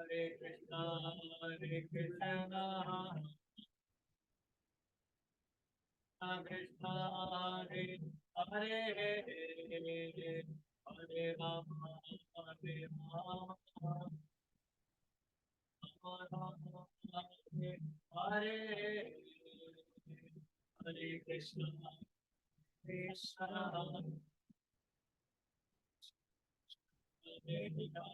Hare Krishna, Hare Krishna, Krishna Hare Hare, Hare Rama, Hare Rama, Rama Hare Hare, Hare Krishna, Krishna Hare Hare.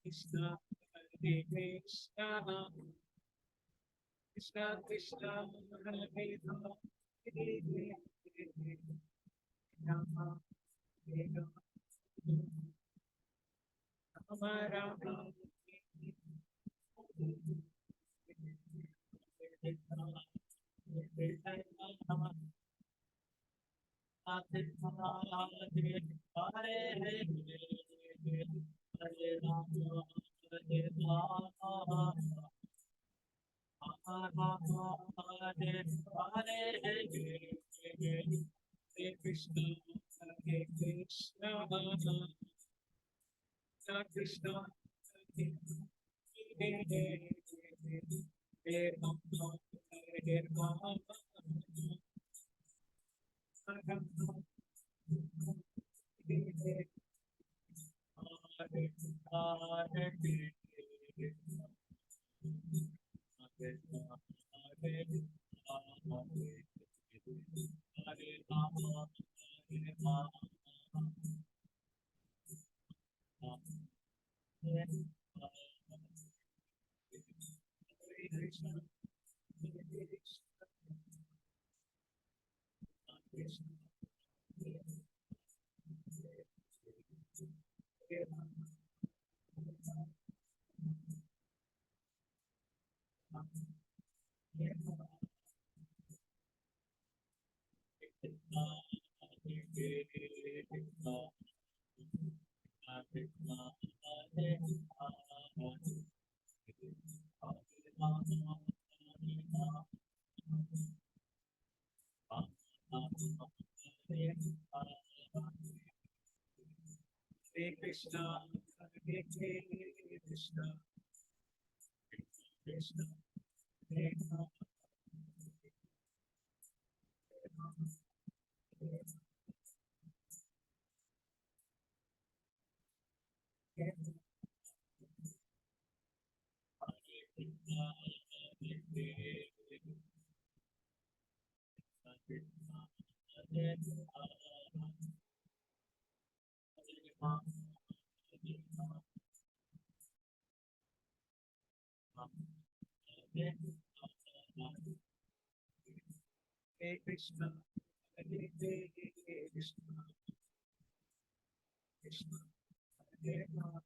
Krishna, Hare Krishna, Krishna Krishna, Hare Hare, Hare Rama, Hare Rama, Rama Rama, Hare Krishna, Hare Krishna, Krishna Krishna, Hare Hare, Hare Rama, Hare Rama, Hare Krishna, Hare Krishna, Krishna, Hare Rama, Krishna, Hare Krishna, Krishna, Hare Rama,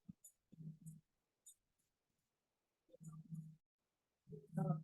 Rama,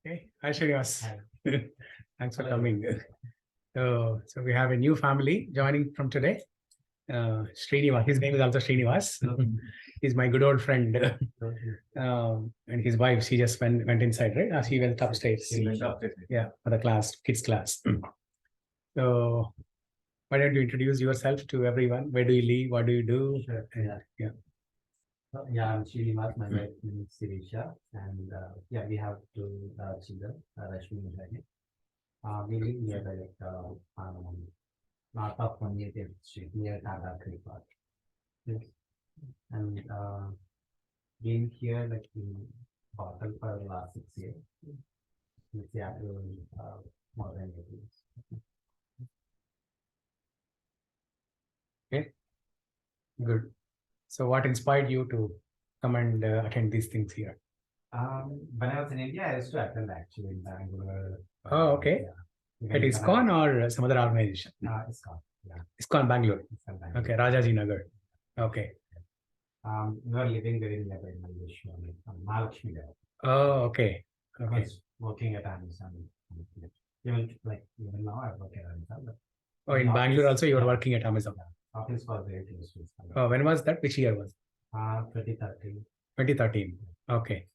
Okay, hi Srinivas. Thanks for coming. So we have a new family joining from today. Srinivas, his name is also Srinivas. He's my good old friend. And his wife, she just went inside, right? She went upstairs. Yeah, for the class, kids class. So why don't you introduce yourself to everyone? Where do you live? What do you do? Sure. Yeah. I'm Srinivas, my wife is Sirisha, and we have two children, Rashmi and Rani. We live near north of 28th Street, near Tata Creek Park. Yes. And been here in Boston for the last 6 years. In Seattle, more than 8 years. Okay, good. So what inspired you to come and attend these things here? When I was in India, I used to attend actually in Bangalore. Oh, okay. At ISKCON or some other organization? ISKCON, yeah. ISKCON Bangalore. ISKCON Bangalore. Okay, Rajaji Nagar. Okay. We were living very nearby in Mahalakshmi there. Oh, okay. I Okay. was working at Amazon. Even now I work at Amazon. But Oh, in Bangalore also you were working at Amazon. yeah, office was very close to Amazon. Oh, when was that? Which year was? 2013. 2013. Okay.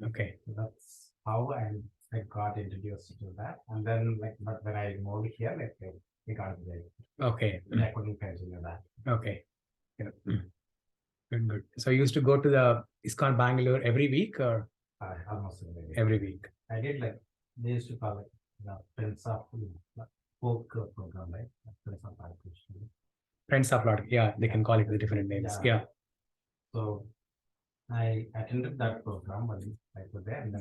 Okay. So that's how I got introduced to that. And then but when I moved here, we got it. Okay. I couldn't continue that. Okay. Yeah. Good, good. So you used to go to the ISKCON Bangalore every week or Almost every week? I did they used to call it the Prince of Folk program, right? Prince of Krishna. Friends of Lord. Yeah, they can call it with different names. Yeah. So I attended that program when I was there, and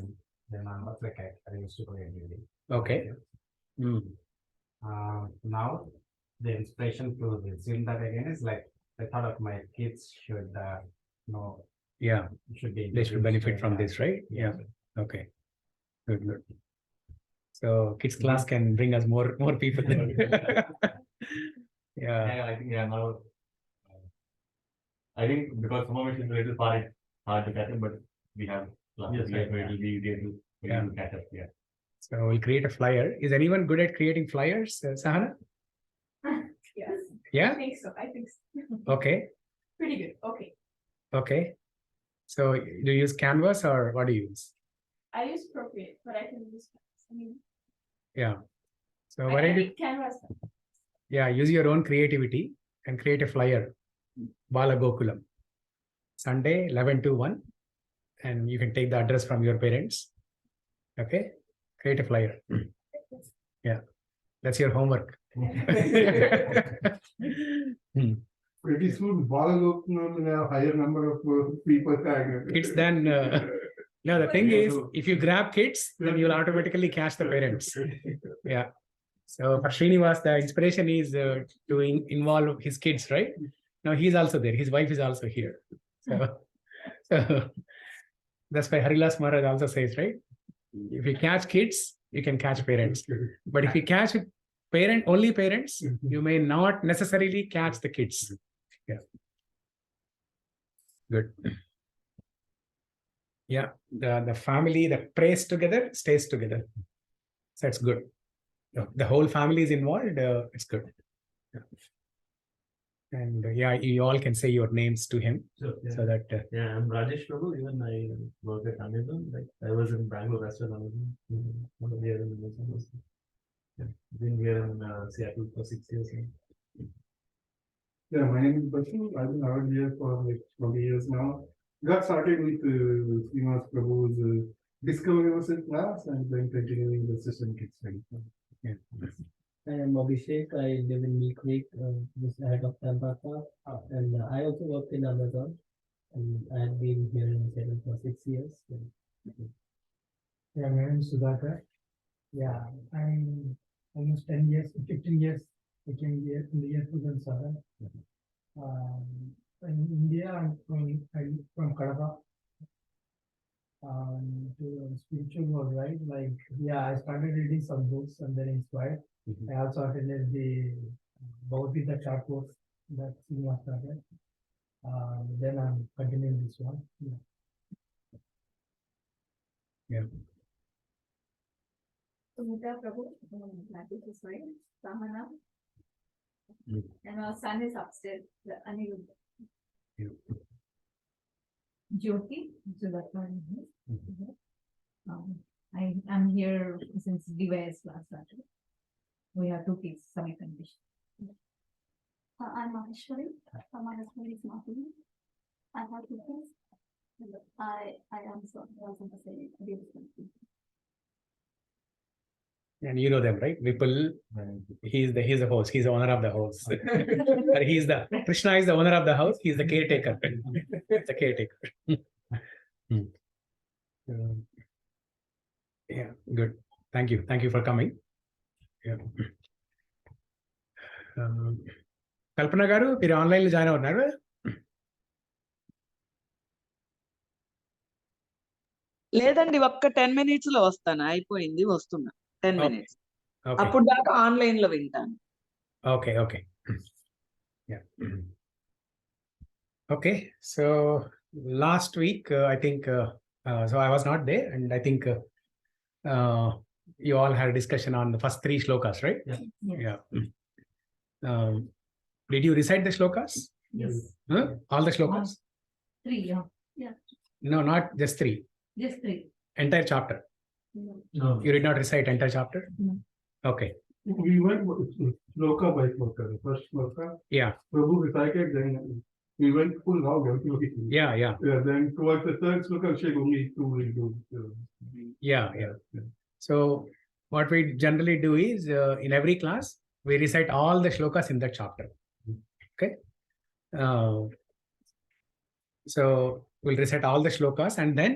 then I was I used to go every day. Okay. Mm. Now the inspiration to resume that again is I thought of my kids should know. Yeah. Should be. They should benefit from this, right? Yeah. Okay. Good, good. So kids class can bring us more people. Yeah. I think now I think because some of it is a little hard to catch up, but we have classes here, so it will be easier to catch up here. So we'll create a flyer. Is anyone good at creating flyers, Sahana? Yes. Yeah. I think so. Okay. Pretty good. Okay. Okay. So do you use Canvas or what do you use? I use Procreate, but I can use Canvas. I mean, Yeah. So I what I can do? read Canvas. Yeah, use your own creativity and create a flyer. Bala Gokulam. Sunday, 11 to 1. And you can take the address from your parents. Okay. Create a flyer. Yeah. That's your homework. Pretty soon, Balagokunam will have higher number of people tagged. Kids then, no, the thing is, if you grab kids, then you'll automatically catch the parents. Yeah. So for Srinivas, the inspiration is to involve his kids, right? Now he's also there. His wife is also here. So that's why Harilas Maharaj also says, right? If you catch kids, you can catch parents. But if you catch only parents, you may not necessarily catch the kids. Yeah. Good. Yeah. The family that prays together stays together. So it's good. The whole family is involved. It's good. Yeah. And yeah, you all can say your names to him So, yeah. so that Yeah, I'm Rajesh Prabhu. Even I work at Amazon. Like I was in Bangalore as well. Amazon. One of the other members also. Yeah. Been here in Seattle for 6 years. Yeah, my name is Basu. I've been out here for like 20 years now. Got started with Srinivas Prabhu's Discovery Yourself class and then continuing the system kids study. yeah. I am Abhishek. I live in Mill Creek, just ahead of Tampa, and I also work in Amazon. And I have been here in Seattle for 6 years. Yeah, my name is Sudhakar. Yeah, I'm almost 10 years, 15 years, I came here in the year 2007. In India, I'm from Kadapa. To the spiritual world, right? Like, yeah, I started reading some books and then inspired. I also attended the Bhagavad Gita chart course that Srinivas started. Then I'm continuing this one. Yeah. Sumita Prabhu, happy to say, Samana. And our son is upstairs, the Aniruddha. Jyoti, I am here since DYS last Saturday. We have 2 kids, Samit and Vish. I'm Maheshwari. My husband is Mahini. I have 2 kids. I am so also the same. And you know them, right? Vipul, he's the host. He's the owner of the house. Krishna is the owner of the house. He's the caretaker. The caretaker. Yeah, good. Thank you. Thank you for coming. Yeah. Kalpana garu, మీరు online లో join అవుతున్నారు. లేదండి, ఒక్క 10 minutes లో వస్తాను. అయిపోయింది, వస్తున్నా. 10 minutes. Okay. అప్పుడు దాకా ఆన్లైన్ లో వింటాను. Okay. Yeah. Okay. So last week, I think, so I was not there, and I think you all had a discussion on the first 3 shlokas, right? Yeah. Did you recite the shlokas? Yes. Huh? All the shlokas? 3, yeah. No, not just 3. Just 3. Entire chapter. No. You did not recite entire chapter? No. Okay. We went sloka by sloka. The first sloka, Yeah. Prabhu recited, then we went full log. Yeah. Then towards the third sloka, Abhishek only 2 will do. Yeah. So what we generally do is in every class, we recite all the shlokas in that chapter. Okay. So we'll recite all the shlokas, and then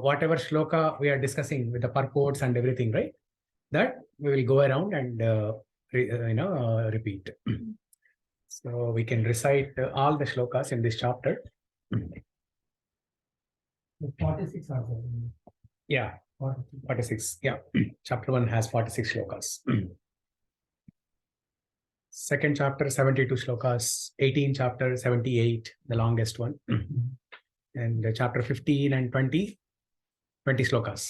whatever shloka we are discussing with the purports and everything, right? That we will go around and repeat. So we can recite all the shlokas in this chapter. 46 are there. Yeah, 46. Yeah, chapter 1 has 46 shlokas. Second chapter 72 shlokas. 18 chapter 78, the longest one. And chapter 15 and 20 shlokas.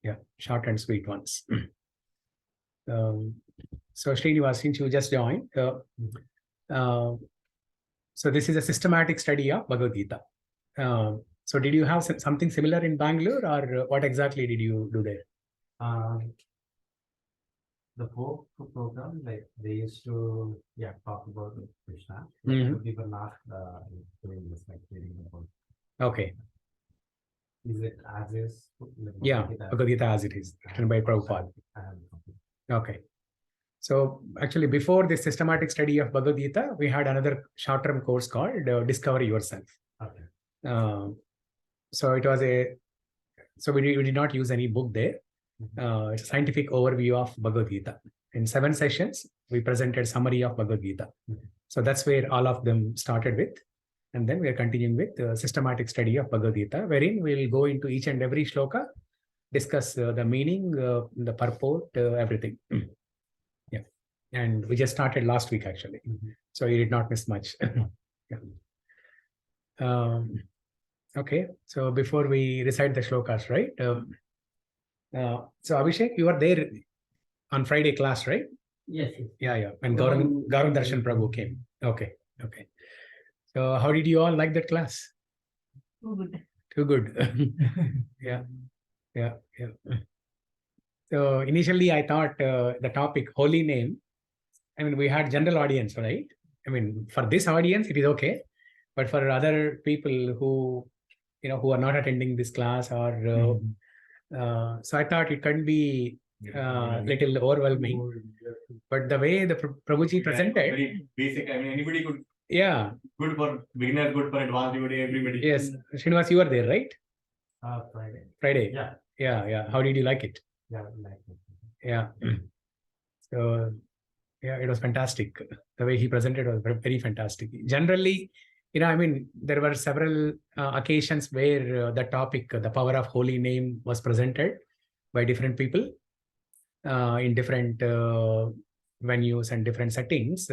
Yeah, short and sweet ones. So Srinivas, since you just joined, so this is a systematic study of Bhagavad Gita. So did you have something similar in Bangalore, or what exactly did you do there? The folk program, like they used to talk about Krishna. Mhm. But we were not doing this, like reading the book. Okay. Is it as is? Like, Yeah, Bhagavad Gita as it is, written by Prabhupada. Okay. So actually, before the systematic study of Bhagavad Gita, we had another short-term course called Discover Yourself. Okay. So it was we did not use any book there. It's a scientific overview of Bhagavad Gita. In 7 sessions, we presented summary of Bhagavad Gita. So that's where all of them started with. And then we are continuing with systematic study of Bhagavad Gita, wherein we'll go into each and every shloka, discuss the meaning, the purport, everything. Yeah. And we just started last week, actually. So you did not miss much. Yeah. Okay. So before we recite the shlokas, right? So Abhishek, you were there on Friday class, right? Yes. Yeah. And Gaurav Darshan Prabhu came. Okay. So how did you all like that class? Too good. Yeah. So initially I thought the topic holy name, I mean, we had general audience, right? I mean, for this audience, it is okay. But for other people who are not attending this class or so I thought it can be little overwhelming. But the way the Prabhuji presented, very basic. I mean, anybody could. Yeah. Good for beginners, good for advanced, everybody. Yes. Srinivas, you were there, right? Friday. Yeah. How did you like it? Yeah, like it. Yeah. So, yeah, it was fantastic. The way he presented was very fantastic. Generally, I mean, there were several occasions where the topic, the power of holy name, was presented by different people in different venues and different settings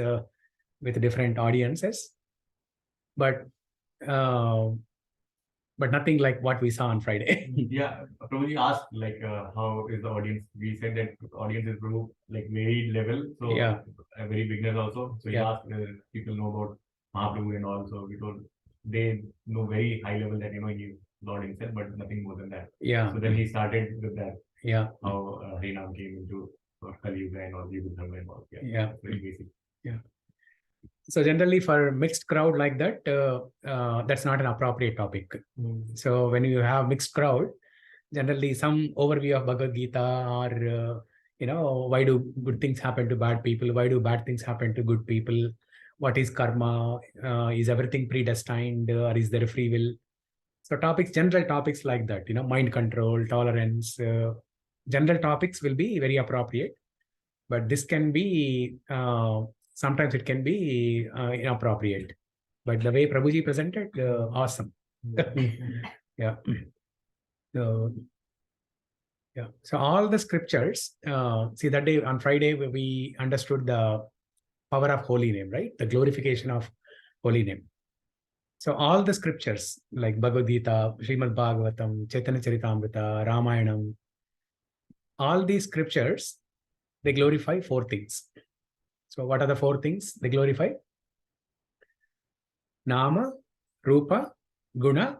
with different audiences. But nothing like what we saw on Friday. Yeah, Prabhuji asked how is the audience? We said that the audience is group varied level, so very beginners also. So he asked whether people know about Mahaprabhu and all. So we told they know very high level that he is Lord himself, but nothing more than that. Yeah. So then he started with that. Yeah. How Harinam came into Kali Yuga and all Yuga and all. Yeah. Very basic. Yeah. So generally for mixed crowd like that, that's not an appropriate topic. So when you have mixed crowd, generally some overview of Bhagavad Gita or, why do good things happen to bad people? Why do bad things happen to good people? What is karma? Is everything predestined or is there a free will? So general topics like that, mind control, tolerance, general topics will be very appropriate. But this can be, sometimes it can be inappropriate. But the way Prabhuji presented, awesome. Yeah. So all the scriptures, see that day on Friday, we understood the power of holy name, right? The glorification of holy name. So all the scriptures like Bhagavad Gita, Srimad Bhagavatam, Chaitanya Charitamrita, Ramayanam, all these scriptures, they glorify 4 things. So what are the 4 things they glorify? Nama, Rupa, Guna,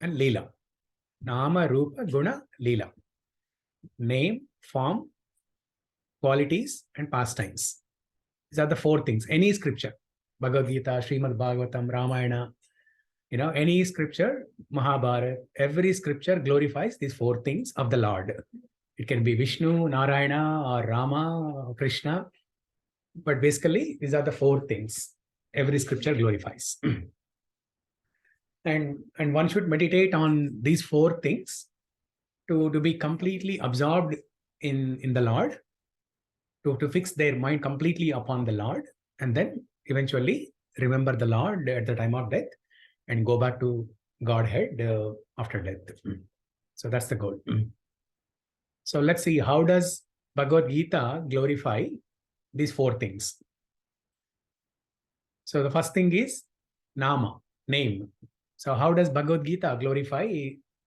and Leela. Nama, Rupa, Guna, Leela. Name, form, qualities, and pastimes. These are the 4 things. Any scripture, Bhagavad Gita, Srimad Bhagavatam, Ramayana, any scripture, Mahabharata, every scripture glorifies these 4 things of the Lord. It can be Vishnu, Narayana, or Rama, or Krishna. But basically, these are the 4 things every scripture glorifies. And one should meditate on these 4 things to be completely absorbed in the Lord, to fix their mind completely upon the Lord, and then eventually remember the Lord at the time of death and go back to Godhead after death. So that's the goal. So let's see, how does Bhagavad Gita glorify these 4 things? So the first thing is Nama, name. So how does Bhagavad Gita glorify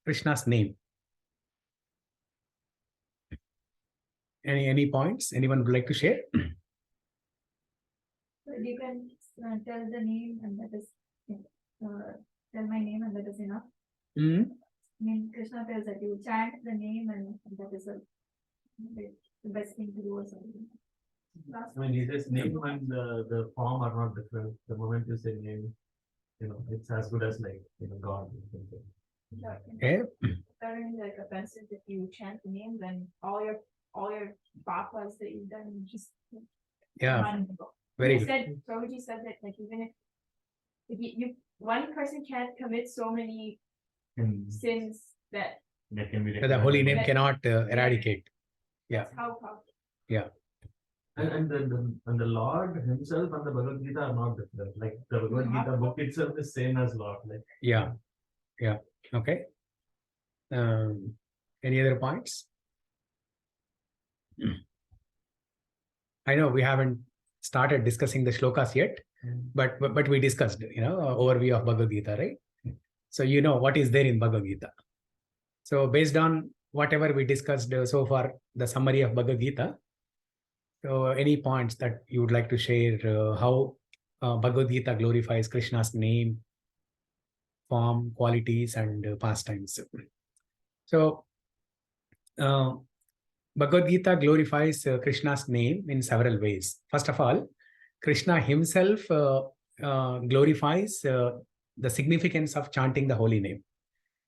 Krishna's name? Any points anyone would like to share? You can tell the name, and that is tell my name and that is enough. Hmm? I mean, Krishna tells that you chant the name and that is the best thing to do or something. Last I mean, he says name and the form are not different. The moment you say name, it's as good as like, God. Okay. Apparently, like offensive if you chant the name, then all your papas that you've done just Yeah. run and go. Very He good. said, Prabhuji said that like even if you one person can't commit so many sins that That can be The holy name That- cannot eradicate. Yeah. that's how powerful. And the Lord himself and the Bhagavad Gita are not different. Like the Bhagavad Gita book itself is same as Lord. Like Yeah. Yeah. Okay. Any other points? I know we haven't started discussing the shlokas yet, but we discussed, overview of Bhagavad Gita, right? So you know what is there in Bhagavad Gita. So based on whatever we discussed so far, the summary of Bhagavad Gita, so any points that you would like to share, how Bhagavad Gita glorifies Krishna's name, form, qualities, and pastimes. So Bhagavad Gita glorifies Krishna's name in several ways. First of all, Krishna himself glorifies the significance of chanting the holy name.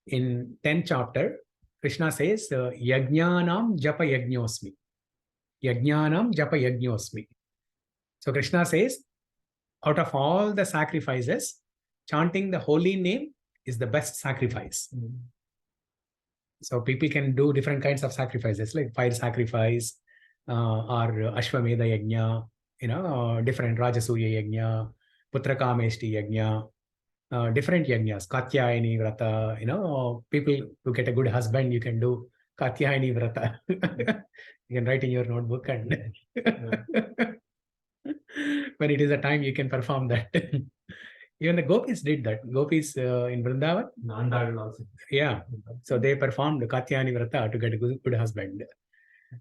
In 10th chapter, Krishna says, Yajnanam japa yajñosmi. Yajnanam japa yajñosmi. So Krishna says, out of all the sacrifices, chanting the holy name is the best sacrifice. So people can do different kinds of sacrifices, like fire sacrifice, or Ashwamedha yajna, different Rajasuya yajna, Putrakameshti yajna, different yajnas, Katyayani vrata, people who get a good husband, you can do Katyayani vrata. You can write in your notebook and when it is a time, you can perform that. Even the gopis did that. Gopis in Vrindavan. Nandad also. Yeah. So they performed Katyayani vrata to get a good husband.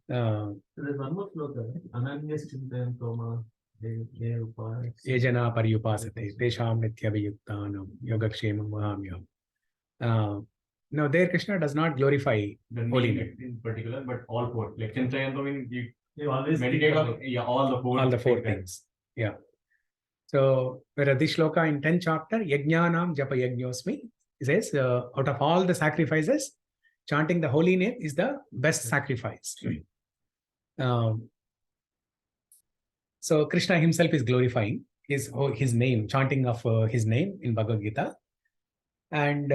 So there's one more sloka, Ananyas Chintayan Toma, Yejana paryupasate, tesham nityabhiyuktanam, yogakshemam mahamyam. Now, there Krishna does not glorify the holy name name. in particular, but all four. Like Chintayanto means you always meditate on all the four Things. Yeah. So, whereas this shloka in 10th chapter, Yajnanam japa yajñosmi, it says, out of all the sacrifices, chanting the holy name is the best sacrifice. So Krishna himself is glorifying his name, chanting of his name in Bhagavad Gita, and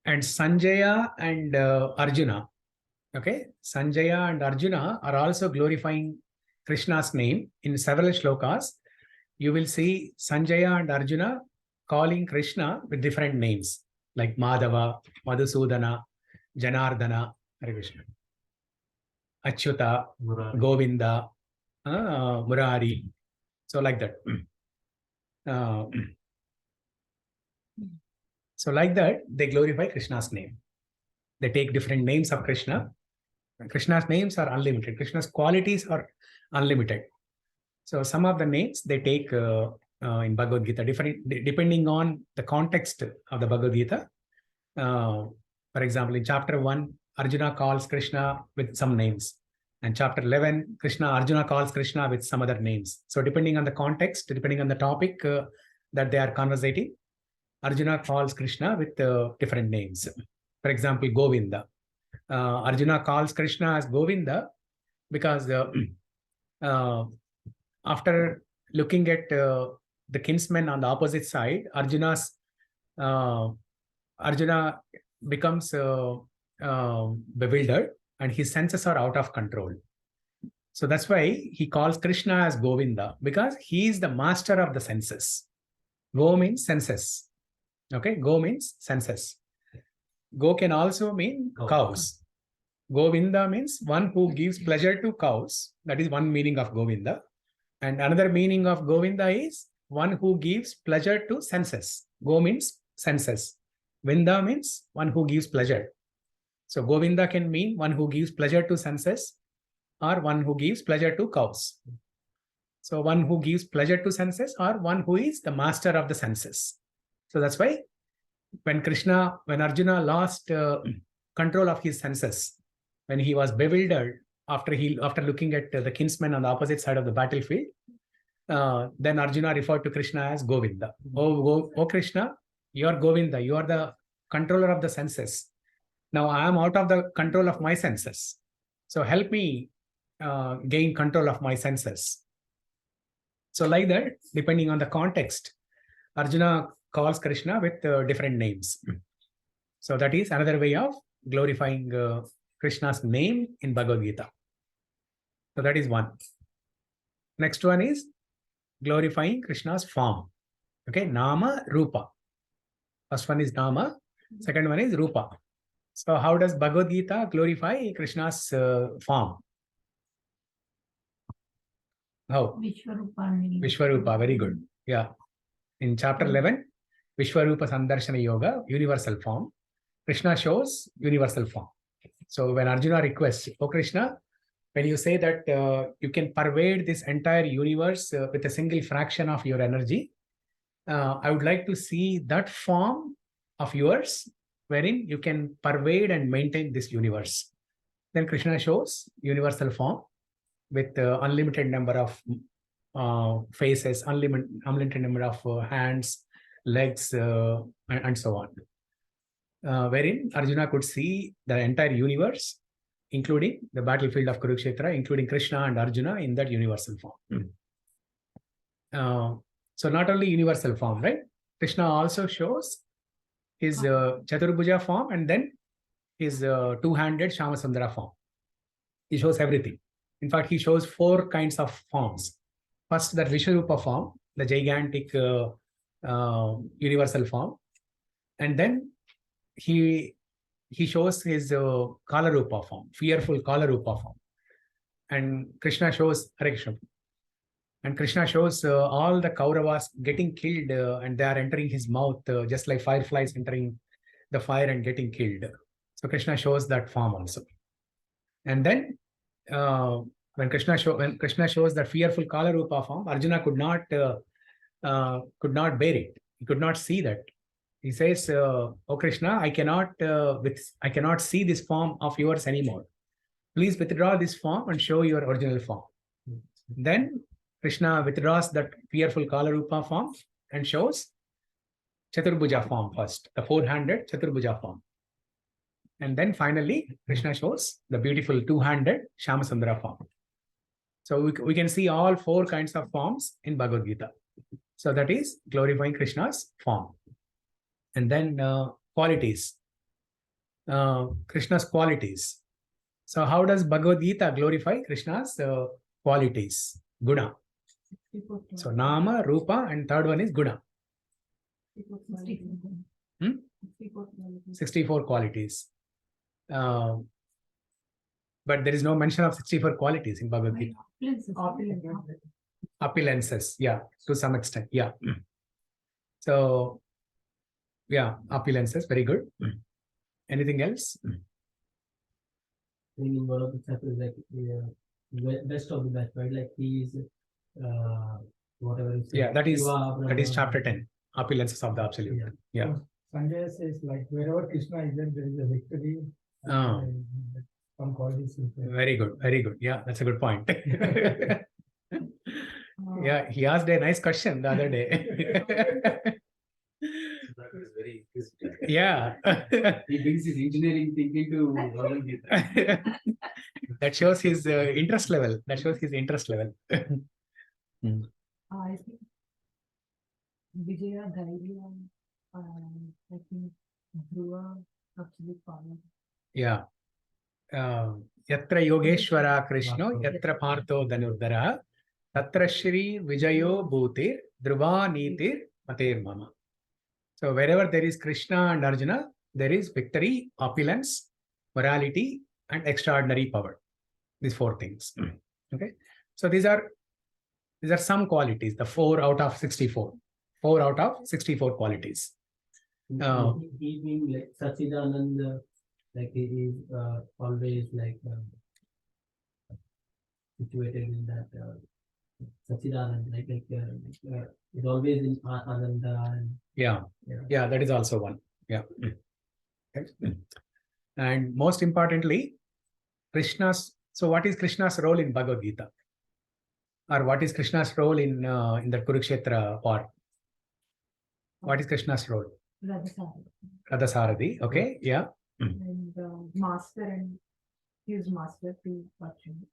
Sanjaya and Arjuna. Okay, Sanjaya and Arjuna are also glorifying Krishna's name in several shlokas. You will see Sanjaya and Arjuna calling Krishna with different names like Madhava, Madhusudana, Janardana, Hare Krishna, Achyuta, Govinda, Murari. So like that. So like that, they glorify Krishna's name. They take different names of Krishna. Krishna's names are unlimited. Krishna's qualities are unlimited. So some of the names they take in Bhagavad Gita, different depending on the context of the Bhagavad Gita. For example, in chapter 1, Arjuna calls Krishna with some names. And chapter 11, Arjuna calls Krishna with some other names. So depending on the context, depending on the topic that they are conversating, Arjuna calls Krishna with different names. For example, Govinda. Arjuna calls Krishna as Govinda because after looking at the kinsmen on the opposite side, Arjuna becomes bewildered and his senses are out of control. So that's why he calls Krishna as Govinda, because he is the master of the senses. Go means senses. Okay, go means senses. Go can also mean cows. Govinda means one who gives pleasure to cows. That is one meaning of Govinda. And another meaning of Govinda is one who gives pleasure to senses. Go means senses. Vinda means one who gives pleasure. So Govinda can mean one who gives pleasure to senses or one who gives pleasure to cows. So one who gives pleasure to senses or one who is the master of the senses. So that's why when Arjuna lost control of his senses, when he was bewildered after looking at the kinsmen on the opposite side of the battlefield, then Arjuna referred to Krishna as Govinda. Oh Krishna, you are Govinda. You are the controller of the senses. Now I am out of the control of my senses. So help me gain control of my senses. So like that, depending on the context, Arjuna calls Krishna with different names. So that is another way of glorifying Krishna's name in Bhagavad Gita. So that is one. Next one is glorifying Krishna's form. Okay, Nama, Rupa. First one is Nama, second one is Rupa. So how does Bhagavad Gita glorify Krishna's form? How? Vishwarupa, very good. Yeah. In chapter 11, Vishwarupa Sandarshana Yoga, universal form. Krishna shows universal form. So when Arjuna requests, oh Krishna, when you say that you can pervade this entire universe with a single fraction of your energy, I would like to see that form of yours wherein you can pervade and maintain this universe. Then Krishna shows universal form with unlimited number of faces, unlimited number of hands, legs, and so on. Wherein Arjuna could see the entire universe, including the battlefield of Kurukshetra, including Krishna and Arjuna in that universal form. So not only universal form, right? Krishna also shows his Chaturbhuja form and then his two-handed Shamasundara form. He shows everything. In fact, he shows 4 kinds of forms. First, the Vishwarupa form, the gigantic universal form. And then he shows his Kalarupa form, fearful Kalarupa form. And Krishna shows And Krishna shows all the Kauravas getting killed and they are entering his mouth just like fireflies entering the fire and getting killed. So Krishna shows that form also. And then when Krishna shows that fearful Kalarupa form, Arjuna could not bear it. He could not see that. He says, "Oh Krishna, I cannot see this form of yours anymore. Please withdraw this form and show your original form." Then Krishna withdraws that fearful Kalarupa form and shows Chaturbhuja form first, the 4-handed Chaturbhuja form. And then finally, Krishna shows the beautiful 2-handed Shamasundara form. So we can see all 4 kinds of forms in Bhagavad Gita. So that is glorifying Krishna's form. And then qualities. Krishna's qualities. So how does Bhagavad Gita glorify Krishna's qualities? Guna. So Nama, Rupa, and third one is Guna. 64 qualities. But there is no mention of 64 qualities in Bhagavad Gita. Opulences, yeah, to some extent, yeah. So, yeah, opulences, very good. Anything else? In one of the chapters, like best of the best, right? Like he is whatever. Yeah, that is chapter 10. Opulences of the Absolute. Yeah. Sanjay says like wherever Krishna is there is a victory. Some qualities. Very good, very good. Yeah, that's a good point. Yeah, he asked a nice question the other day. Yeah. He brings his engineering thinking to Bhagavad Gita. That shows his interest level. I think Vijaya, Dhairya, I think Dhruva, absolute power. Yeah. Yatra Yogeshwara Krishna, Yatra Partho Dhanurdhara, Tatra Shri Vijayo Bhutir, Dhruva Nitir Mater Mama. So wherever there is Krishna and Arjuna, there is victory, opulence, morality, and extraordinary power. These 4 things. Okay. So these are some qualities, the 4 out of 64. 4 out of 64 qualities. He being like Sachidananda, like he is always like situated in that Sachidanand, it always in Ananda. And, Yeah, yeah. that is also one. Yeah. Okay. And most importantly, Krishna's. So, what is Krishna's role in Bhagavad Gita? Or what is Krishna's role in the Kurukshetra war? What is Krishna's role? Radha-sarathi. Okay. Yeah. And master, and he is master to Arjuna.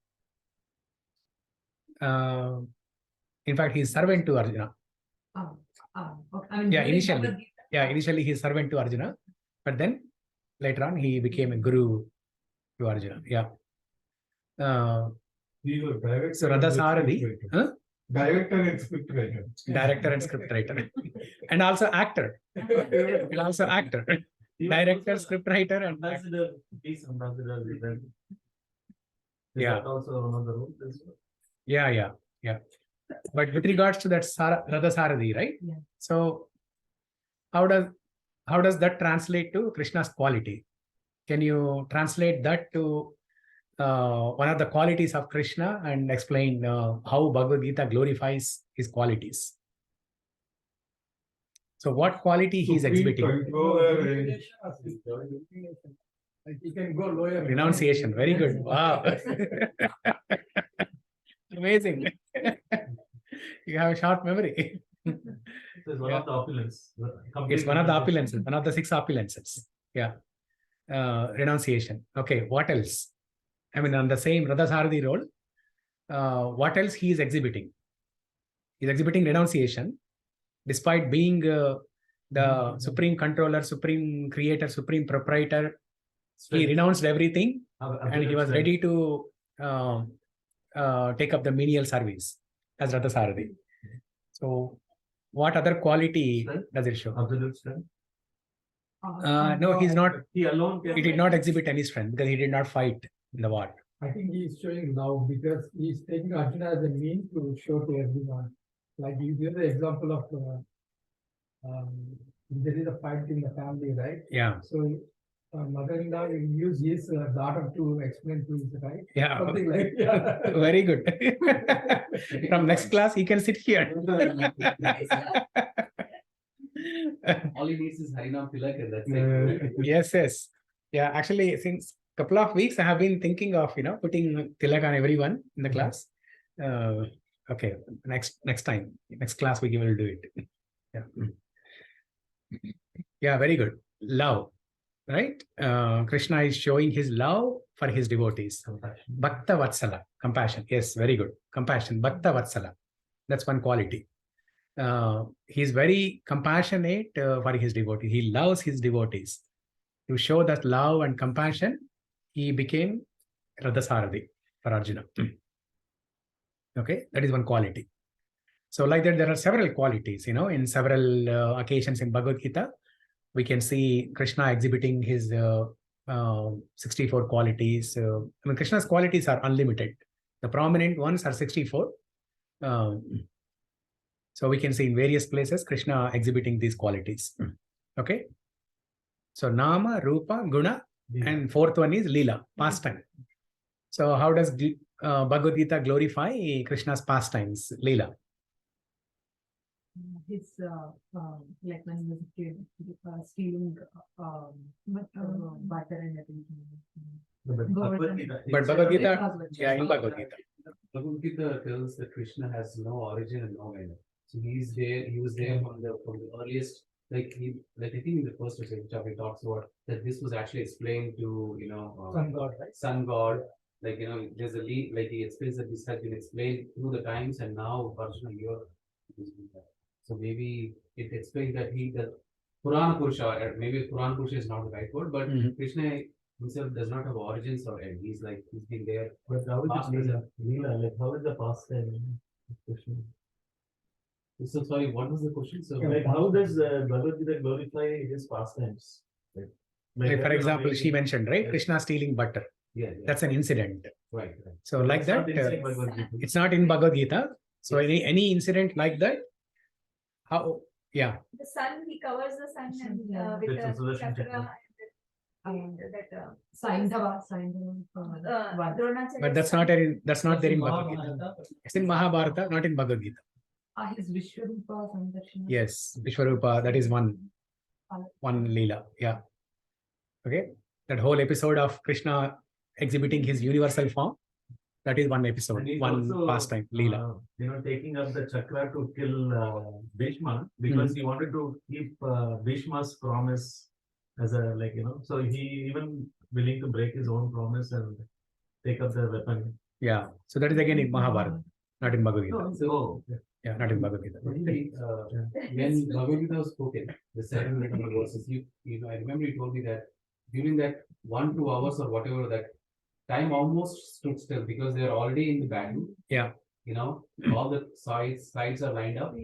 In fact, he is servant to Arjuna. Okay. I mean, Yeah, during initially. Bhagavad Gita. Yeah, initially he is servant to Arjuna, but then later on he became a guru to Arjuna. Yeah. So Radha-sarathi. Huh? Director and script writer. Director and script writer. And also actor. And also actor. Director, script writer, and actor. Ambassador, peace ambassador. Is Yeah. that also one of the roles as well? Yeah. But with regards to that Radha-sarathi, right? Yeah. So how does that translate to Krishna's quality? Can you translate that to one of the qualities of Krishna and explain how Bhagavad Gita glorifies his qualities? So what quality he is exhibiting? Like you can go lower. Renunciation. Very good. Wow. Amazing. You have a short memory. So it's one of the opulence. It's one of the opulences, one of the 6 opulences. Yeah. Renunciation. Okay. What else? I mean, on the same Radha-sarathi role, what else he is exhibiting? He's exhibiting renunciation, despite being the supreme controller, supreme creator, supreme proprietor. He renounced everything and he was ready to take up the menial service as Radha-sarathi. So, what other quality does it show? Absolute strength. No, he's not. He alone He did not exhibit any strength because he did not fight in the war. I think he is showing now because he is taking Arjuna as a mean to show to everyone. Like you give the example of there is a fight in the family, right? Yeah. So mother-in-law will use his daughter to explain to his right. Yeah. Something like that. Very good. From next class, he can sit here. All he needs is Harinam Tilak and that's it. Yes. Yeah, actually, since a couple of weeks, I have been thinking of putting tilak on everyone in the class. Okay, next time, next class we will do it. Yeah, very good. Love, right? Krishna is showing his love for his devotees. Compassion. Bhakta Vatsala, compassion. Yes, very good. Compassion, Bhakta Vatsala. That's one quality. He's very compassionate for his devotees. He loves his devotees. To show that love and compassion, he became Radha-sarathi for Arjuna. Okay, that is one quality. So like that, there are several qualities, in several occasions in Bhagavad Gita. We can see Krishna exhibiting his 64 qualities. Krishna's qualities are unlimited. The prominent ones are 64. So we can see in various places Krishna exhibiting these qualities. Okay. So Nama, Rupa, Guna, and fourth one is Leela, pastime. So how does Bhagavad Gita glorify Krishna's pastimes, Leela? His like when he was a kid, stealing butter and everything. But Govardhan. But Bhagavad Gita, Bhagavad in Bhagavad Gita. Bhagavad Gita tells that Krishna has no origin and no end. So he's there. He was there from the earliest. I think in the first chapter he talks about that this was actually explained to Sun God, right? Sun God. There's a lead. Like he explains that this has been explained through the times, and now Arjuna here. So maybe it explains that the Purana Purusha, or maybe Purana Purusha is not the right word, but Krishna himself does not have origins or end. He's been there. But how is it Leela? Like how is the past time? Question. So sorry, what was the question? So Like how does Bhagavad Gita glorify his pastimes? Like for example, she mentioned, right? Krishna stealing butter. Yeah. That's an incident. Right. So like that, it's not in Bhagavad Gita. So any incident like that, how? Yeah. The sun, he covers the sun and with With the Sudarshan chakra. Chakra. and that Saindhava. Dronacharya But that's not there in Bhagavad Gita. It's in Mahabharata, not in Bhagavad Gita. His Vishwarupa Sandarshana. Yes, Vishwarupa, that is one Leela. Yeah. Okay. That whole episode of Krishna exhibiting his universal form, that is one episode, And he's one also, pastime, Leela. Taking up the chakra to kill Bhishma because he wanted to keep Bhishma's promise as a so he even willing to break his own promise and take up the weapon. Yeah. So that is again in Mahabharata, not in Bhagavad Gita. So Yeah, not in Bhagavad Gita. only when Bhagavad Gita was spoken, the 700 verses, I remember you told me that during that 1-2 hours or whatever, that time almost stood still because they are already in the battle. Yeah. All the sides are lined up.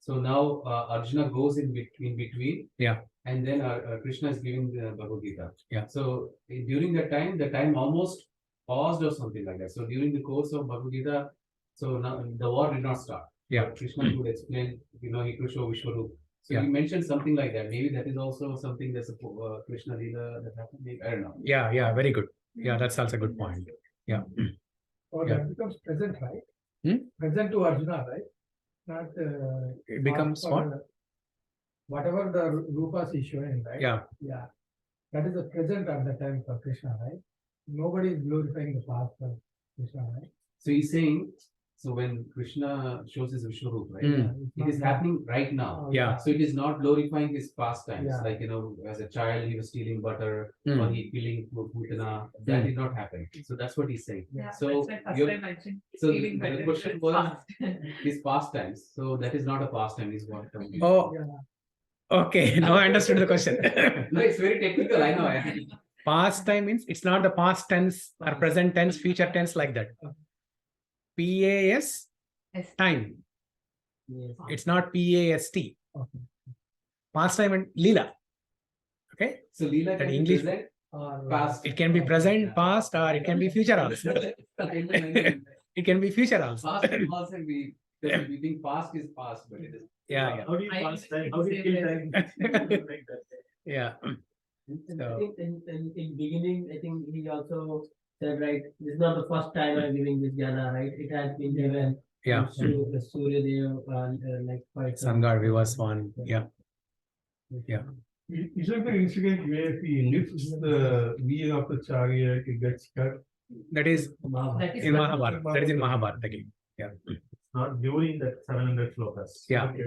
So now Arjuna goes in between. Yeah. And then Krishna is giving the Bhagavad Gita. Yeah. So during that time, the time almost paused or something like that. So during the course of Bhagavad Gita, so now the war did not start. Yeah. But Krishna could explain, he could show Vishwarup. So Yeah. you mentioned something like that. Maybe that is also something that's a Krishna Leela that happened. Maybe, I don't know. Yeah, very good. Yeah, that's also a good point. Yeah. Or Yeah. that becomes present, right? Hmm? Present to Arjuna, right? Not. It becomes past or whatever the rupas is showing, right? Yeah. Yeah. That is the present at the time for Krishna, right? Nobody is glorifying the past for Krishna, right? So he's saying, so when Krishna shows his Vishwarup, right? Hmm. It is happening right now. Yeah. So it is not glorifying his pastimes. Yeah. Like, as a child, he was stealing butter Hmm. or he killing Putana. That did not happen. So that's what he's saying. Yeah, So, that's my first you're- time I think so feeling the better question than was fast. his pastimes. So that is not a pastime, is what. Oh, Yeah. okay. Now I understood the question. No, it's very technical. I know. Past time means it's not the past tense or present tense, future tense like that. PAS Yes. time. Yes. It's not PAST. Okay. Past time and Leela. Okay. So Leela That can be English- present, Or past. It can be present, past, or it can be future also. It can be future also. Past can also be, we think past is past, but it is. Yeah, How do you I pass used time? to How do you say kill that. time? Like that. yeah. And I So- think in beginning, I think he also said, right, this is not the first time I'm giving this jnana, right? It has been given. Yeah. To the Surya Dev, like quite some- Sangar Vivaswan. Yeah. Yeah. Isn't the incident where he lifts the wheel of the chariot, it gets cut? That is That is in what- Mahabharata. That is in Mahabharata again. Yeah. Not during that 700 slokas. Yeah. Okay.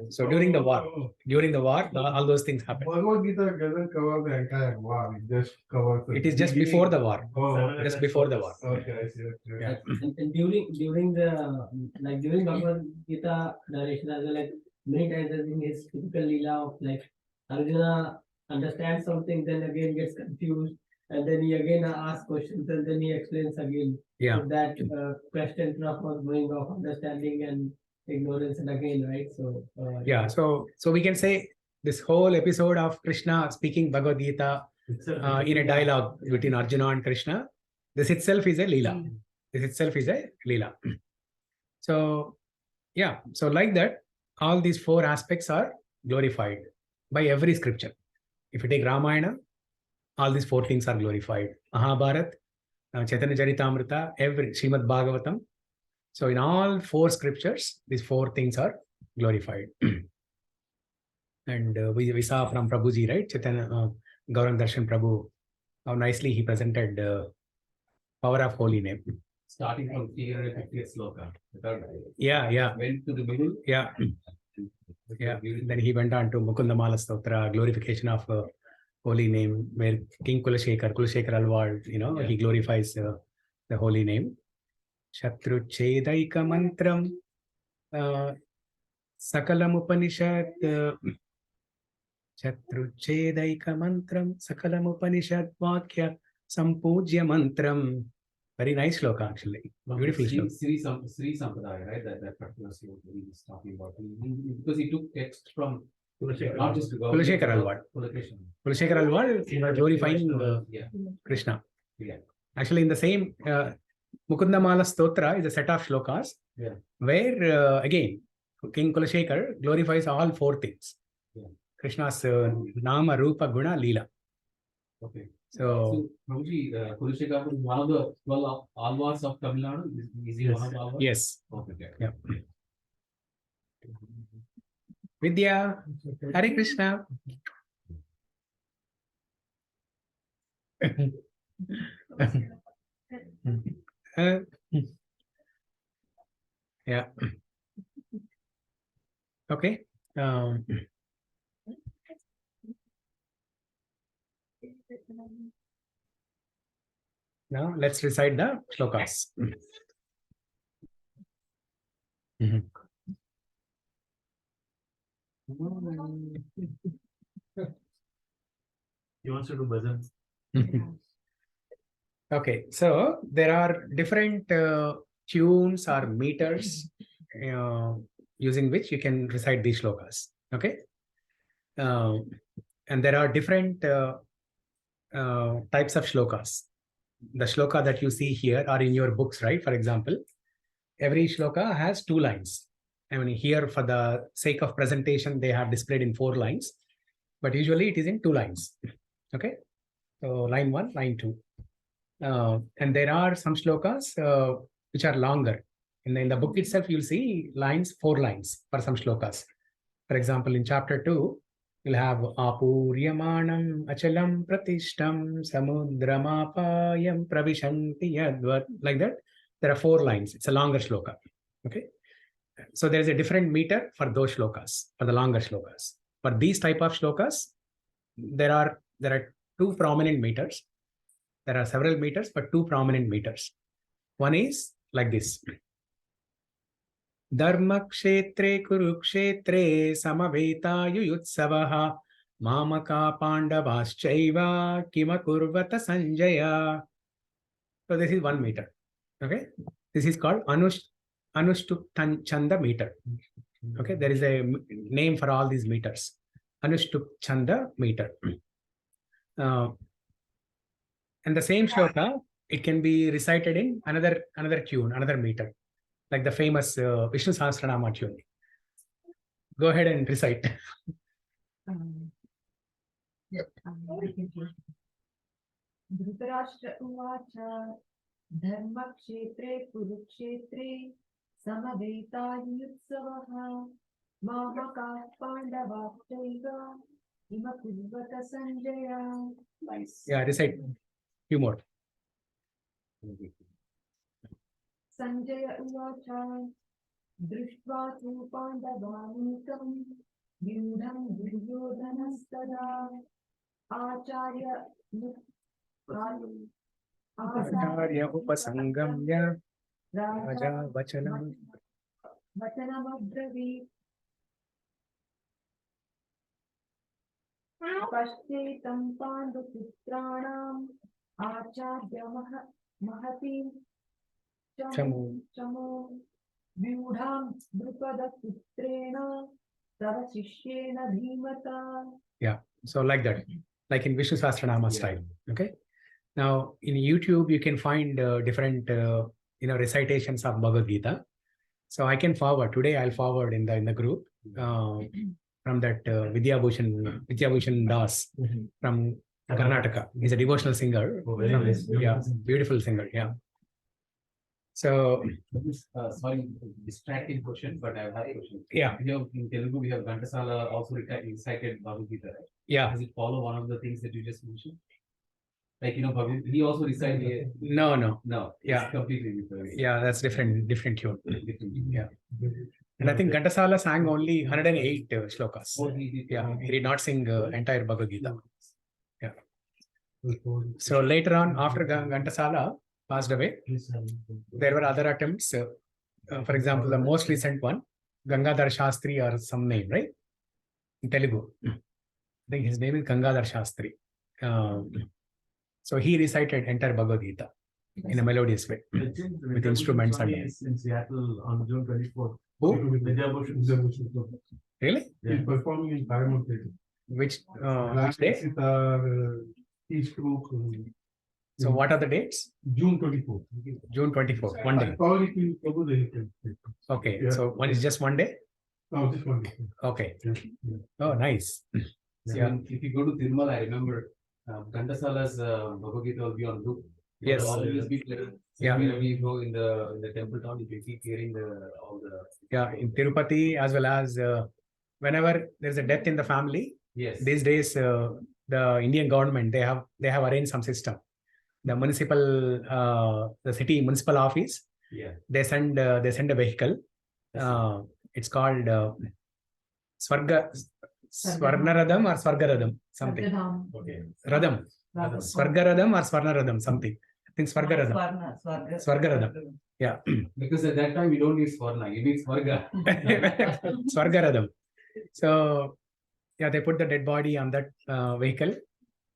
So during the war, Oh. all those things happen. Bhagavad Gita doesn't cover the entire war, it just covers. It is just before the war. Oh, Seven- Just before the war. okay, I see. Okay. Yeah. And during Bhagavad Gita narration as well, like many times I think his typical leela of like Arjuna understands something, then again gets confused, and then he again asks questions, and then he explains again. Yeah. So that question trap was going off understanding and ignorance, and again, right? So Yeah. So we can say this whole episode of Krishna speaking Bhagavad Gita in a dialogue between Arjuna and Krishna, this itself is a Leela. This itself is a Leela. So, yeah. So like that, all these four aspects are glorified by every scripture. If you take Ramayana, all these four things are glorified. Mahabharata, Chaitanya Charitamrita, every Srimad Bhagavatam. So in all four scriptures, these four things are glorified. And we saw from Prabhuji, right? Chaitanya Gaurang Darshan Prabhu, how nicely he presented power of holy name. Starting from 350th sloka. Yeah. Went to the middle. Yeah. Yeah. Then he went on to Mukundamala Stotra, glorification of holy name, where King Kulashekar Alward, he glorifies the holy name. Shatru Chedaika Mantram, Sakalam Upanishad, Shatru Chedaika Mantram, Sakalam Upanishad Vakya, Sampujya Mantram. Very nice sloka, actually. Beautiful sloka. Sri Sampradaya, right? That particular sloka he was talking about. Because he took text from not just Kulashekar Alward. Kulashekar Alward glorifying Yeah. Krishna. Yeah. Actually, in the same Mukundamala Stotra is a set of shlokas Yeah. where again King Kulashekar glorifies all four things. Yeah. Krishna's Nama, Rupa, Guna, Leela. Okay. So Prabhuji, Kurushika is one of the 12 alvars of Tamil Nadu. Is he one of the alvars? yes, Okay. yeah. Vidya, Hare Krishna. Uh, yeah. Okay. Now let's recite the shlokas. Mhm. He wants to do bhajan. Okay, so there are different tunes or meters using which you can recite these shlokas. Okay, and there are different types of shlokas. The shloka that you see here are in your books, right? For example, every shloka has 2 lines. I mean, here for the sake of presentation, they have displayed in 4 lines, but usually it is in 2 lines. Okay, so line 1, line 2. And there are some shlokas which are longer. In the book itself, you'll see 4 lines for some shlokas. For example, in chapter 2, you'll have Apuryamanam Achalam Pratishtam Samudramapayam Pravishanti Yadvat. Like that, there are 4 lines. It's a longer shloka. Okay. So there is a different meter for those shlokas, for the longer shlokas. For these type of shlokas, there are 2 prominent meters. There are several meters, but 2 prominent meters. One is like this. Dharma kshetre kurukshetre samaveta yuyutsavaha mamaka pandavaschaiva kimakurvata sanjaya. So this is 1 meter. Okay. This is called Anushtuk Chanda meter. Okay. There is a name for all these meters. Anushtuk Chanda meter. And the same shloka, it can be recited in another tune, another meter, like the famous Vishnu Sahasranama tune. Go ahead and recite. Dhritarashtra uvacha dharma kshetre kurukshetre samaveta mamaka pandavachaiva imakurvata sanjaya. Nice. Yeah, recite. Few more. Sanjaya uvacha drishtva tu pandavanikam vyudham duryodhanastada acharya Acharya upasangamya raja vachanam vachanamabravit pashchetam panduputranam acharya mahati chamo vyudham drupada putrena tava shishyena dhimata. Yeah, so like that, like in Vishnu Sahasranama style. Okay. Now in YouTube, you can find different recitations of Bhagavad Gita. So I can forward today. I'll forward in the group from that Vidya Bhushan Das from Karnataka. He's a devotional singer. Oh, very nice. Yeah, beautiful singer. Yeah. So sorry, distracting question, but I have a question. Yeah. In Telugu, we have Ghantasala also recited Bhagavad Gita, right? Yeah. Does it follow one of the things that you just mentioned? Like, he also recited. No. Yeah. It's completely different. Yeah, that's different tune. Yeah. And I think Ghantasala sang only 108 shlokas. Oh, he did. Yeah, he did not sing entire Bhagavad Gita. Yeah. So later on, after Ghantasala passed away, there were other attempts. For example, the most recent one, Gangadhar Shastri or some name, right? In Telugu. I think his name is Gangadhar Shastri. So he recited entire Bhagavad Gita in a melodious way with instruments and in Seattle on June 24th. Who? Really? He's performing in Paramount Theatre. Which day? Each group. So what are the dates? June 24th. June 24th, one day. Probably Okay, Yeah. so one is just one day? No, just one day. Okay. Yeah. Oh, nice. So Yeah. if you go to Tirumala, I remember Gandasala's Bhagavad Gita will be on loop. Yes. It will always be played. So Yeah. whenever we go in the temple town, you can keep hearing all the. Yeah, in Tirupati as well as whenever there's a death in the family, Yes. these days the Indian government they have arranged some system. The municipal the city municipal office, Yeah. they send a vehicle. It's called Swarnaradam or Swargaradam something. Okay. Radam. Swargaradam or Swarnaradam something. I think Swargaradam. Swargaradam. Yeah. Because at that time you don't need Swarna, you need Swarga. Swargaradam. So yeah, they put the dead body on that vehicle,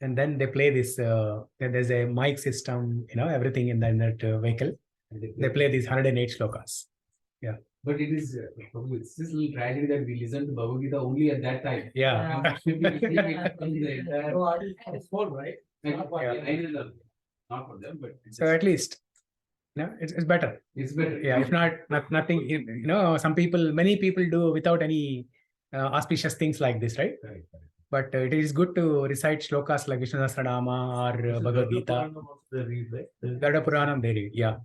and then they play this. There's a mic system, everything in that vehicle. They play these 108 shlokas. Yeah. But it is it's this little tragedy that we listen to Bhagavad Gita only at that time. Yeah. It's full, right? Not for them, but So at least, it's better. it's better. Yeah. If not nothing, many people do without any auspicious things like this, right? Correct. But it is good to recite shlokas like Vishnu Sahasranama or Bhagavad Gita. Garuda Puranam they read, yeah.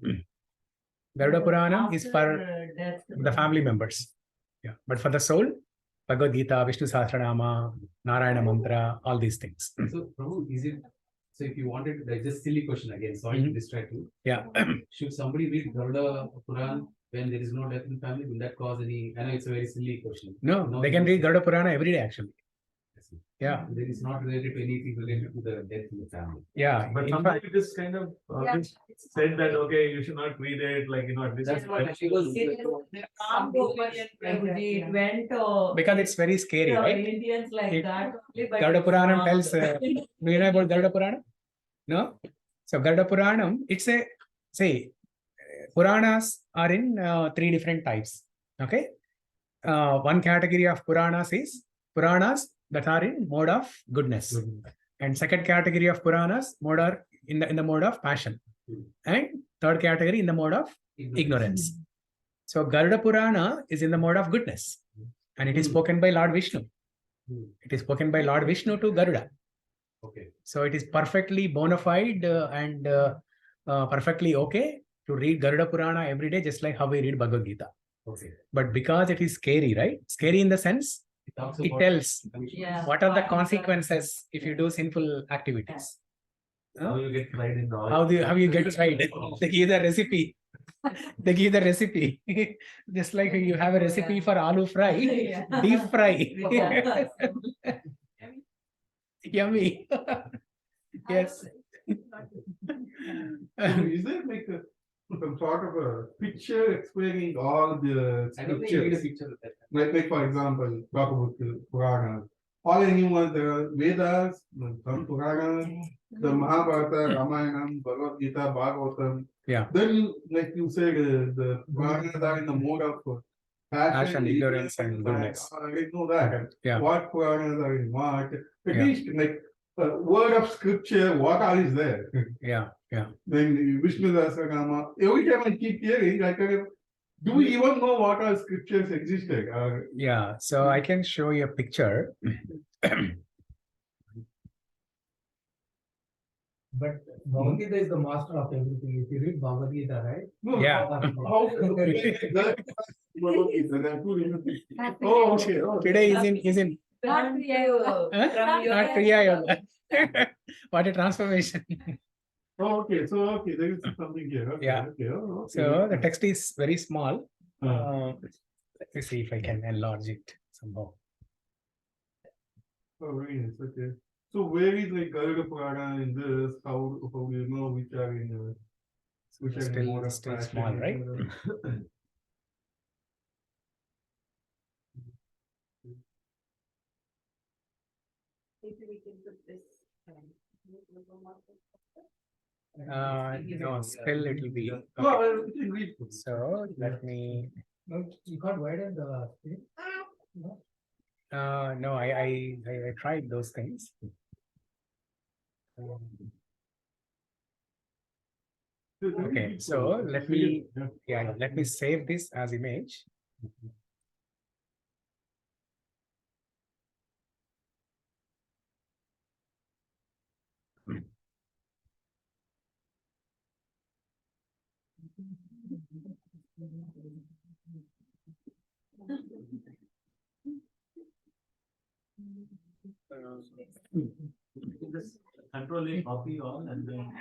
Garuda Puranam is for the family members. Yeah. But for the soul, Bhagavad Gita, Vishnu Sahasranama, Narayana Mantra, all these things. So, Prabhu, is it so? If you wanted, that's just silly question again. Sorry to distract you. Yeah. Should somebody read Garuda Puran when there is no death in family? Will that cause any? I know it's a very silly question. No, they can read Garuda Purana every day actually. Yeah. There is not related to anything related to the death in the family. Yeah. But in sometimes fact, it is kind of said that okay, you should not read it, like at least. That's what she was. because it's very scary, right? Indians like It- that. only, but Garuda it's Puranam wrong. tells, do you know about Garuda Puranam? No? So Garuda Puranam, Puranas are in 3 different types. Okay. One category of Puranas is Puranas that are in mode of goodness. And second category of Puranas are in the mode of passion. And third category in the mode of ignorance. So Garuda Purana is in the mode of goodness. And it is spoken by Lord Vishnu. It is spoken by Lord Vishnu to Garuda. Okay. So it is perfectly bona fide and perfectly okay to read Garuda Purana every day, just like how we read Bhagavad Gita. Okay. But because it is scary, right? Scary in the sense, talks it about tells Yeah. what are the consequences if you do sinful activities. How you get fried in the oil. How you get fried? They give the recipe. They give the recipe. Just like you have a recipe for aloo fry, Yeah. deep fry. Yeah. Yummy. Yes. Is there like some sort of a picture explaining all the I don't think you need a scriptures? picture of that. Like for example, Bhagavad Purana, all anyone, the Vedas, some Puranas, the Mahabharata, Ramayana, Bhagavad Gita, Bhagavatam. Yeah. Then, like you said, the Puranas are in the mode of Passion, ignorance, and goodness. I know that. Yeah. What Puranas are in what? At Yeah. least like word of scripture, what all is there? Yeah. Yeah. Then Vishnu Sahasranama. Every time I keep hearing, do we even know what all scriptures existed? Yeah. So I can show you a picture. But Bhagavad Gita is the master of everything. If you read Bhagavad Gita, right? No, Yeah. How? Oh, okay. Today is in Not you. huh? From your Not Kriya Yoga. What a transformation. Oh, okay. So, okay, there is something here. Okay, Yeah. Okay. Oh, okay. So the text is very small. Let me see if I can enlarge it somehow. Oh, very nice. Okay. So, where is like Garuda Purana in this? How do you know which are in which are in more of Still passion? small, right? Maybe we can put this. No, still it will be. No, we can read. So let me. No, you can't widen the screen. No? No, I tried those things. Okay, so let me save this as image. Just control it, copy all, and then.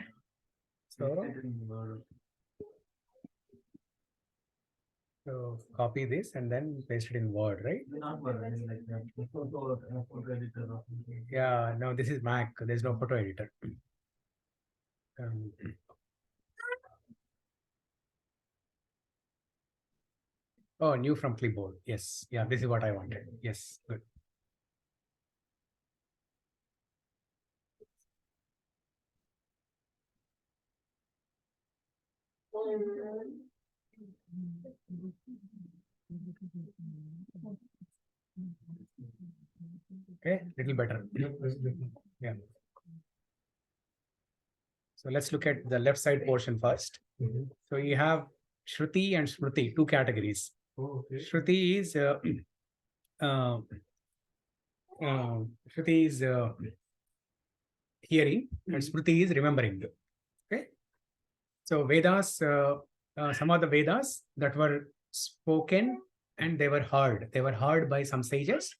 So, copy this and then paste it in Word, right? Not Word, I mean like that. Photo editor or something. Yeah, no, this is Mac. There's no photo editor. Um, oh, new from clipboard. Yes. Yeah, this is what I wanted. Yes, good. Okay, little better. Yeah. So let's look at the left side portion first. So you have Shruti and Smriti, two categories. Oh, okay. Shruti is hearing and Smriti is remembering. Okay. So Vedas, some of the Vedas that were spoken and they were heard. They were heard by some sages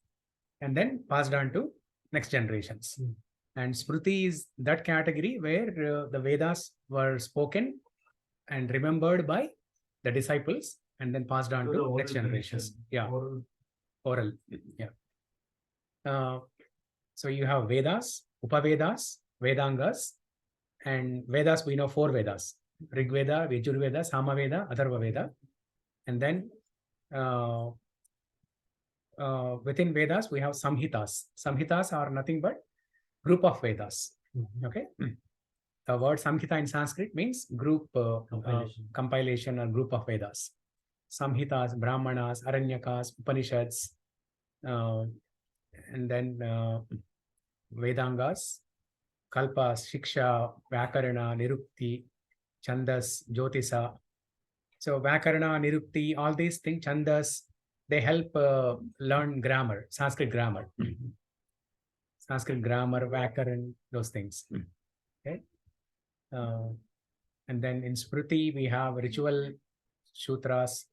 and then passed on to next generations. And Smriti is that category where the Vedas were spoken and remembered by the disciples and then passed on to next generations. Yeah. Oral. Yeah. So you have Vedas, Upavedas, Vedangas, and Vedas, we know 4 Vedas: Rig Veda, Yajurveda, Samaveda, Atharva Veda. And then within Vedas, we have Samhitas. Samhitas are nothing but group of Vedas. Okay. The word Samhita in Sanskrit means group, compilation or group of Vedas. Samhitas, Brahmanas, Aranyakas, Upanishads, and then Vedangas, Kalpas, Shiksha, Vyakarana, Nirukti, Chandas, Jyotisa. So Vyakarana, Nirukti, all these things, Chandas, they help learn grammar, Sanskrit grammar. Sanskrit grammar, Vyakaran, those things. Okay. And then in Smriti, we have ritual sutras,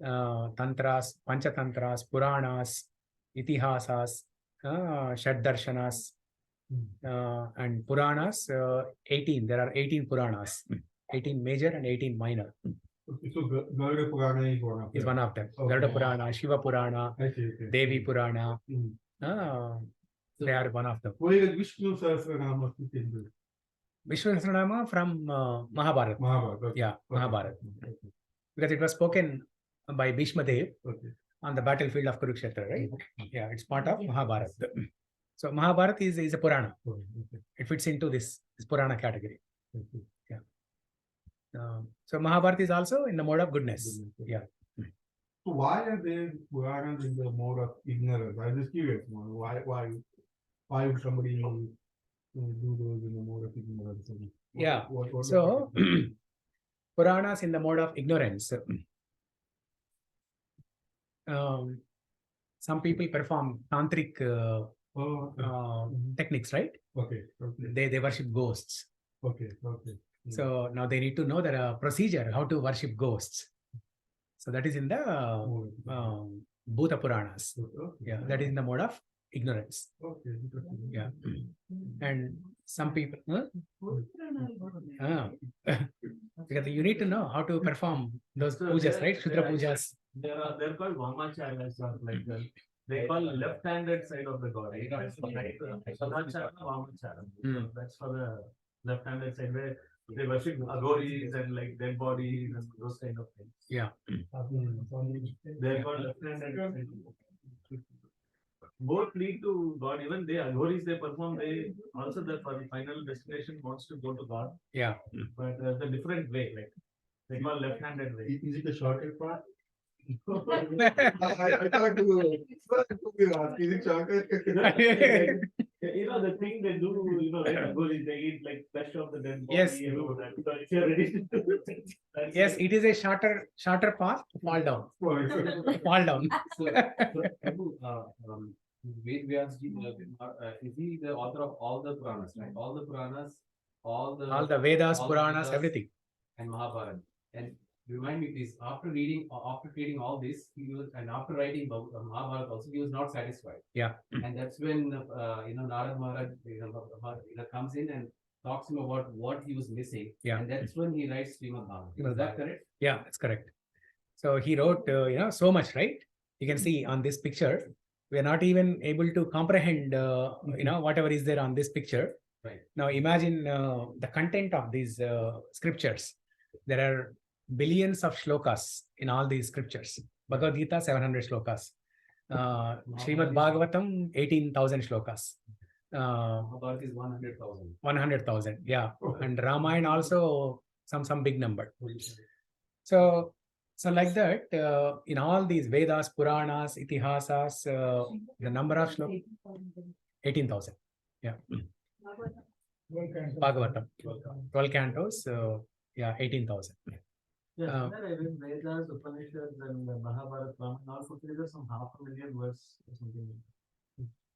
tantras, panchatantras, Puranas, Itihasas, Shaddarshanas, and Puranas, 18. There are 18 Puranas, 18 major and 18 minor. Okay, so Garuda Purana is one of them. Is one of them. Okay. Garuda Purana, Shiva Purana, Okay. Devi Purana. They are one of them. Where is Vishnu Sahasranama fit into? Vishnu Sahasranama from Mahabharata. Mahabharata. Yeah, Mahabharata. Because it was spoken by Bhishma Dev on the battlefield of Kurukshetra, right? Yeah, it's part of Mahabharata. So Mahabharata is a Purana. It fits into this Purana category. Yeah. So Mahabharata is also in the mode of goodness. Yeah. So why are they Puranas in the mode of ignorance? I'm just curious. Why would somebody do those in the mode of ignorance? Yeah. So Puranas in the mode of ignorance. Some people perform tantric techniques, right? Okay. They worship ghosts. Okay. So now they need to know the procedure how to worship ghosts. So that is in the Bhuta Puranas. Yeah, that is in the mode of ignorance. Okay. Yeah. And some people, because you need to know how to perform those pujas, right? Shudra pujas. They're called Vamacharyas, like that. They call left-handed side of the god. That's for right. Sadachara, Vamachara. That's for the left-handed side where they worship agoris and like dead bodies and those kind of things. Yeah. They're called left-handed side. Both lead to God. Even they agoris they perform. They also the final destination wants to go to God. Yeah. But the different way, like they call left-handed way. Is it the shortcut part? I thought is it shortcut? The thing they do, like agoris, they eat like flesh of the dead body. Yes. And all that. So if you're ready to do it, Yes, it is a shorter path to fall down. Fall down. Is he the author of all the Puranas, right? All the Puranas, all the Vedas, all Puranas, Vedas everything. and Mahabharata. And remind me please, after reading all this, he was, and after writing Mahabharata also, he was not satisfied. Yeah. And that's when Narad Maharaj comes in and talks to him about what he was missing. Yeah. And that's when he writes Srimad Bhagavatam. Is that correct? Yeah, that's correct. So he wrote, so much, right? You can see on this picture, we are not even able to comprehend, whatever is there on this picture. Right. Now imagine the content of these scriptures. There are billions of shlokas in all these scriptures. Bhagavad Gita, 700 shlokas. Srimad Bhagavatam, 18,000 shlokas. Mahabharata is 100,000. 100,000, yeah. And Ramayana also some big number. So like that, in all these Vedas, Puranas, Itihasas, the number of shlokas, 18,000. Yeah. Bhagavatam, 12 cantos, 18,000. Yeah, even Vedas, Upanishads, and Mahabharata, Ramayana, also there are some 500,000 words or something.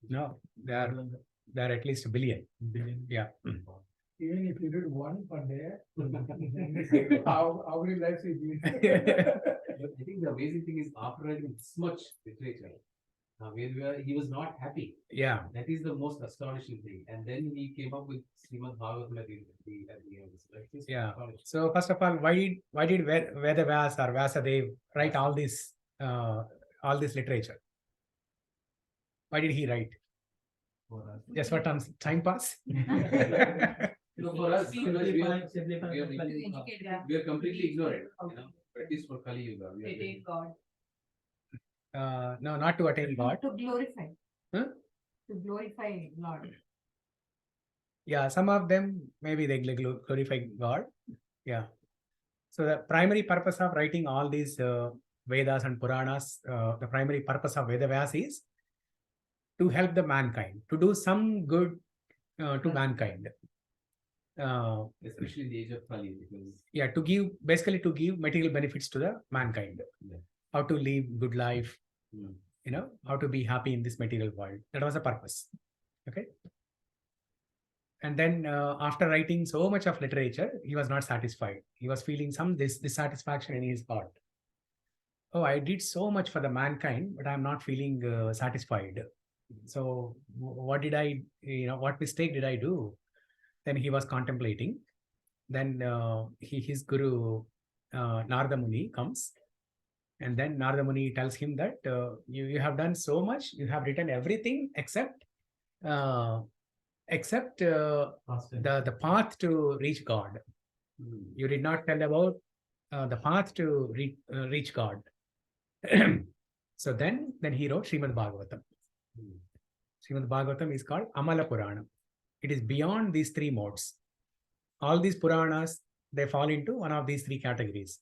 No, they are at least a billion. Yeah. Even if you did one per day, how many lives you need? But I think the amazing thing is, after writing this much literature, he was not happy. Yeah. That is the most astonishing thing. And then he came up with Srimad Bhagavatam at the end. Yeah. So first of all, why did Vedavyas or Vyasadev write all this literature? Why did he write? Just for time pass? For us, because we are completely ignorant. But at least for Kali Yuga, we are Attain God. No, not to attain God. To glorify. Huh? To glorify Lord. Yeah, some of them maybe they glorify God. Yeah. So the primary purpose of writing all these Vedas and Puranas, the primary purpose of Vedavyas is to help the mankind, to do some good to mankind. especially in the age of Kali, because Yeah, to give material benefits to the mankind. Yeah. How to live good life, Mm. how to be happy in this material world. That was the purpose. Okay. And then after writing so much of literature, he was not satisfied. He was feeling some dissatisfaction in his heart. Oh, I did so much for the mankind, but I'm not feeling satisfied. So what did I, what mistake did I do? Then he was contemplating. Then his guru, Narada Muni, comes. And then Narada Muni tells him that you have done so much, you have written everything except the path to reach God. You did not tell about the path to reach God. So then he wrote Srimad Bhagavatam. Srimad Bhagavatam is called Amala Purana. It is beyond these three modes. All these Puranas, they fall into one of these three categories.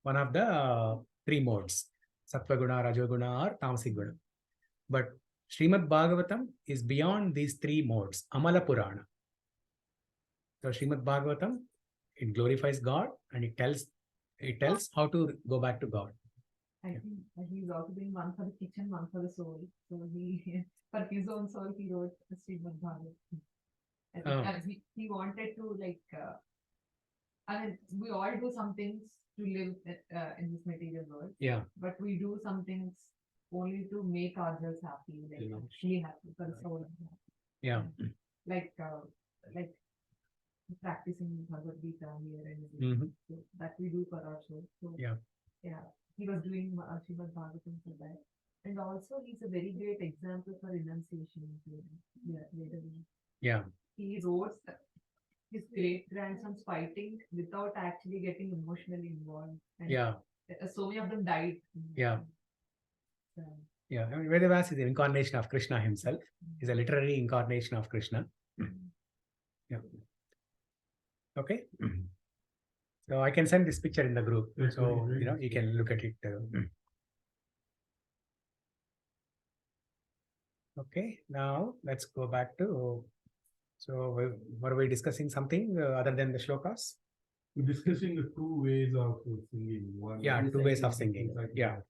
One of the three modes, Sattva Guna, Rajoguna, or Tamasic Guna. But Srimad Bhagavatam is beyond these three modes, Amala Purana. So Srimad Bhagavatam, it glorifies God and it tells how to go back to God. I think he's also doing one for the kitchen, one for the soul. So he, for his own soul, he wrote the Srimad Bhagavatam. I think he wanted to I mean, we all do some things to live in this material world. Yeah. But we do some things only to make ourselves happy, actually happy for the soul. Yeah. Like practicing Bhagavad Gita here and Mhm. so that we do for our soul. So Yeah. He was doing Srimad Bhagavatam for that. And also he's a very great example for renunciation. Yeah. He wrote his great grandsons fighting without actually getting emotionally involved. And Yeah. so many of them died. Yeah. So, Yeah. I mean, Vedavyas is an incarnation of Krishna himself. He's a literary incarnation of Krishna. Yeah. Okay. So I can send this picture in the group. Yes, So, very you can look at it. Okay. Now let's go back to, so were we discussing something other than the shlokas? We're discussing the two ways of singing. One Yeah, is two ways of singing. Yeah.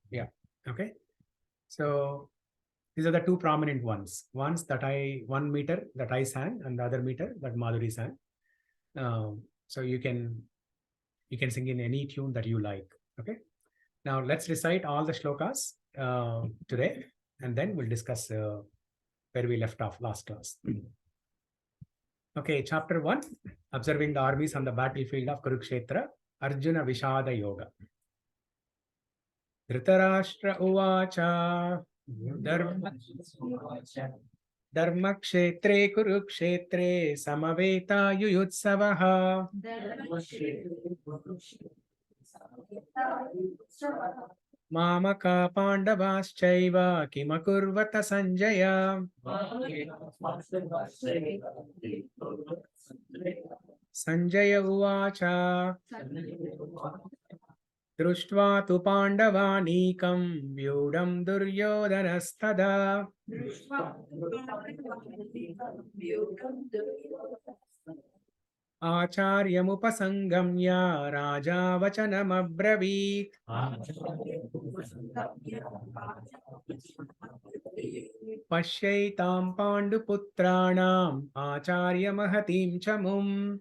Okay. So these are the two prominent ones. One meter that I sang, and the other meter that Madhuri sang. So you can You can sing in any tune that you like. Okay. Now let's recite all the shlokas today, and then we'll discuss where we left off last class. Okay, chapter 1, observing the armies on the battlefield of Kurukshetra, Arjuna Vishada Yoga. Dhritarashtra Uvacha Dharmakshetre Kurukshetre Samaveta Yuyutsavaha Mamaka Pandavaschaiva Kimakurvata Sanjaya Sanjaya Uvacha Društva tu Pandavanikam Vyudam Duryodhanastada Acharyamupasangamya Raja Vachanamabravit Pashyaitam Panduputranam Acharya Mahatim Chamum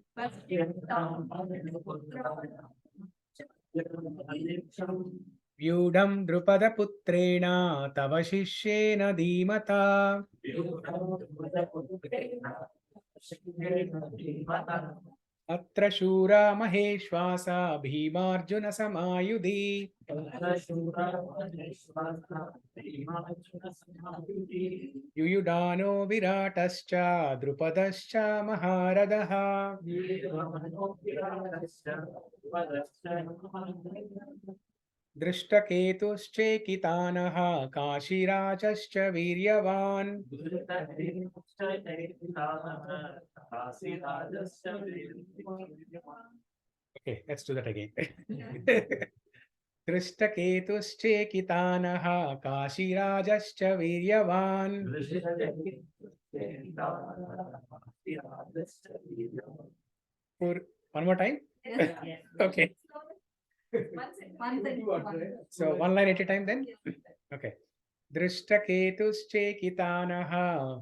Vyudam Drupada Putrena Tava Shishyena Dhimata Atra Shura Maheshwasa Bhimarjuna Samayudhi Yuyudano Viratascha Drupadascha Maharadaha Drishtaketuschekitanaha Kashirajascha Viryavan Okay, let's do that again. Drishtaketuschekitanaha Kashirajascha Viryavan One more time? Okay. So one line at a time then? Okay. Drishtaketuschekitanaha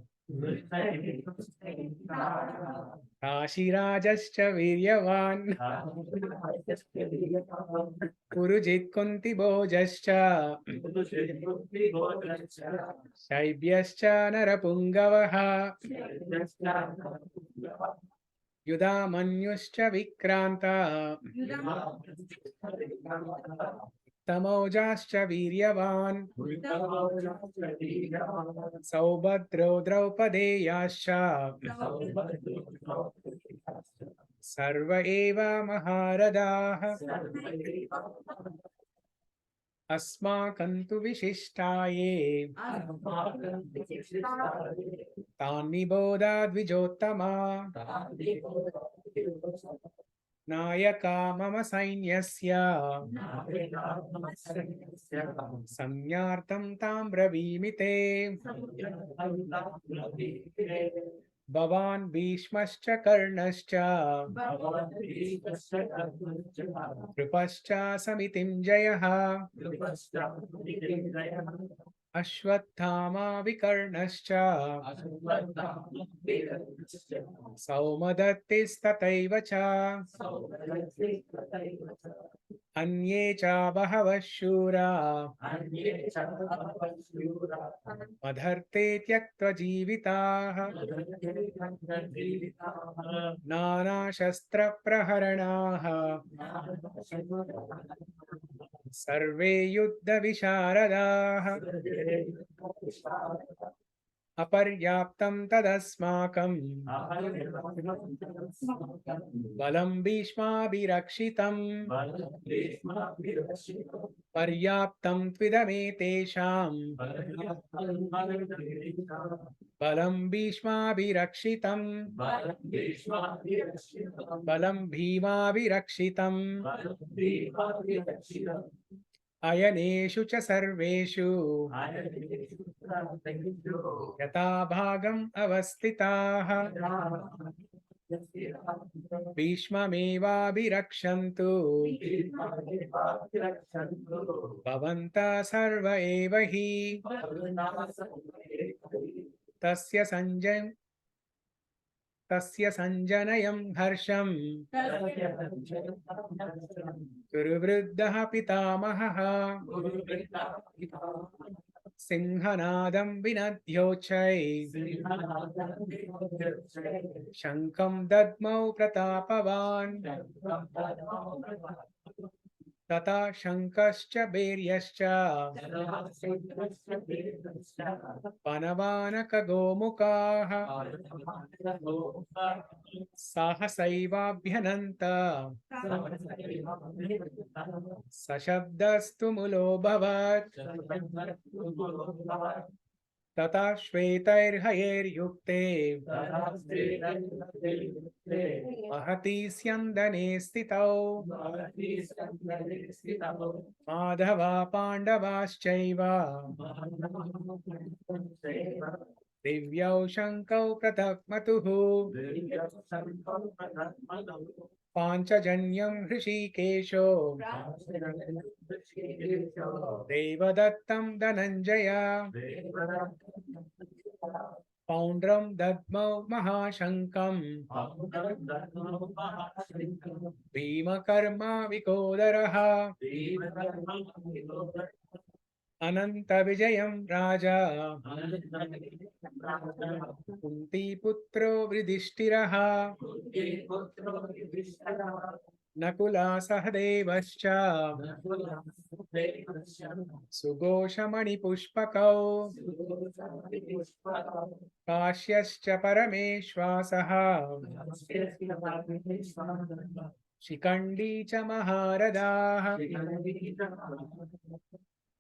Kashirajascha Viryavan Purujit Kunti Bojascha Shaibhyascha Narapungavaha Yudamanyuscha Vikranta Tamojascha Viryavan Saubhadro Draupadeyascha Sarva Eva Maharadaha Asmakantu Vishishtaye Tani Bodha Dvijottama Nayaka Mama Sainyasya Samyartam Tam Bravimite Bhavan Bhishmascha Karnascha Kripascha Samitim Jayaha Ashwathama Vikarnascha Saumadattis Tataivacha Anye cha Bahava Shura Madharte Tyaktva Jivitaha Nana Shastra Praharanaha Sarve Yuddha Visharadaha Aparyaptam Tadasmakam Balam Bhishma Bhirakshitam Paryaptam Tvidame Tesham Balam Bhishma Bhirakshitam Balam Bhima Bhirakshitam Ayaneshu cha sarveshu Yata bhagam avastitaha Bhishma meva bhirakshantu Bhavanta sarva eva hi Tasya sanjay तस्य संजनयं हर्षं गुरुवृद्धः पितामहः सिंहनादं विनद्योच्चै शङ्खं दद्मौ प्रतापवान् तथा शङ्खश्च वीर्यश्च पनवानकगोमुखाः साहसैवाभ्यनन्त सशब्दस्तु मुलोऽभवत् तथा श्वेतैर्हयैर्युक्ते महति स्यन्दने स्थितौ माधवा पाण्डवाश्चैव दिव्यौ शङ्कौ पृथक् मतुः पाञ्चजन्यं हृषीकेशो देवदत्तं धनञ्जय पौण्ड्रं दद्मौ महाशङ्कं भीमकर्मा विकोदरः अनन्तविजयं राजा कुन्तीपुत्रो युधिष्ठिरः नकुला सहदेवश्च सुघोषमणिपुष्पकौ काश्यश्च परमेश्वासः शिखण्डी च महारथाः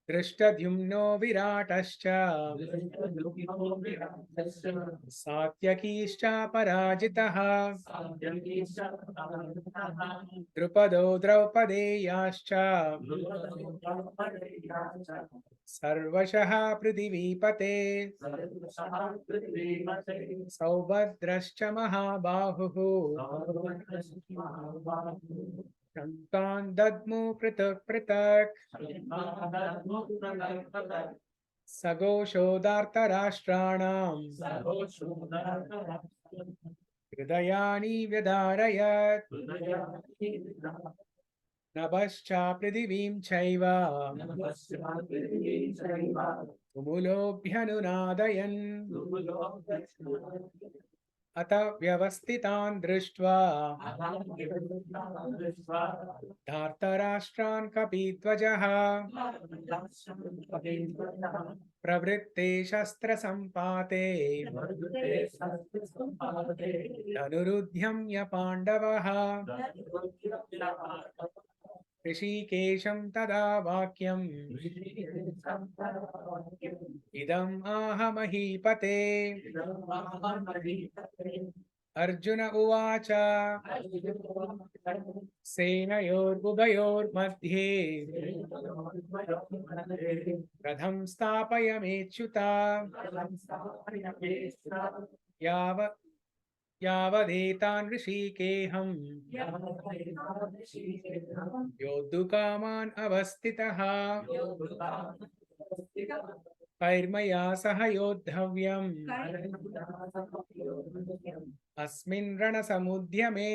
दृष्टद्युम्नो विराटश्च सात्यकीश्च पराजितः द्रुपदो द्रौपदेयाश्च सर्वशः पृथिवीपते सौभद्रश्च महाबाहुः शङ्कान् दद्मु पृथक् पृथक् सघोषोदार्तराष्ट्राणाम् हृदयानि व्यधारयत् नभश्च पृथिवीं चैव तुमुलोऽभ्यनुनादयन् अत व्यवस्थितान् दृष्ट्वा धार्तराष्ट्रान् कपिध्वजः प्रवृत्ते शस्त्रसम्पाते धनुरुद्यम्य पाण्डवः ऋषिकेशं तदा वाक्यम् इदम् आह महीपते अर्जुन उवाच सेनयोरुभयोर्मध्ये रथं स्थापयमेच्युता यावदेतान् ऋषिकेऽहं योद्धुकामान् अवस्थितः कैर्मया सह योद्धव्यम् अस्मिन् रणसमुद्यमे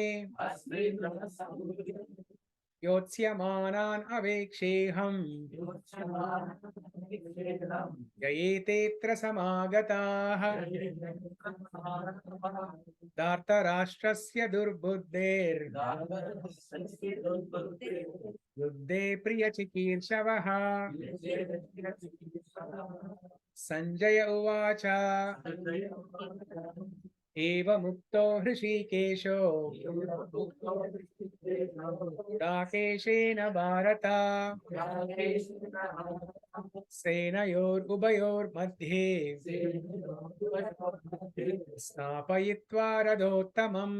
योत्स्यमानान् अवेक्षेऽहं ययेतेऽत्र समागताः धार्तराष्ट्रस्य दुर्बुद्धेर् युद्धे प्रियचिकीर्षवः संजय उवाच एवमुक्तो हृषीकेशो राकेशेन भारत सेनयोरुभयोर्मध्ये स्थापयित्वा रथोत्तमम्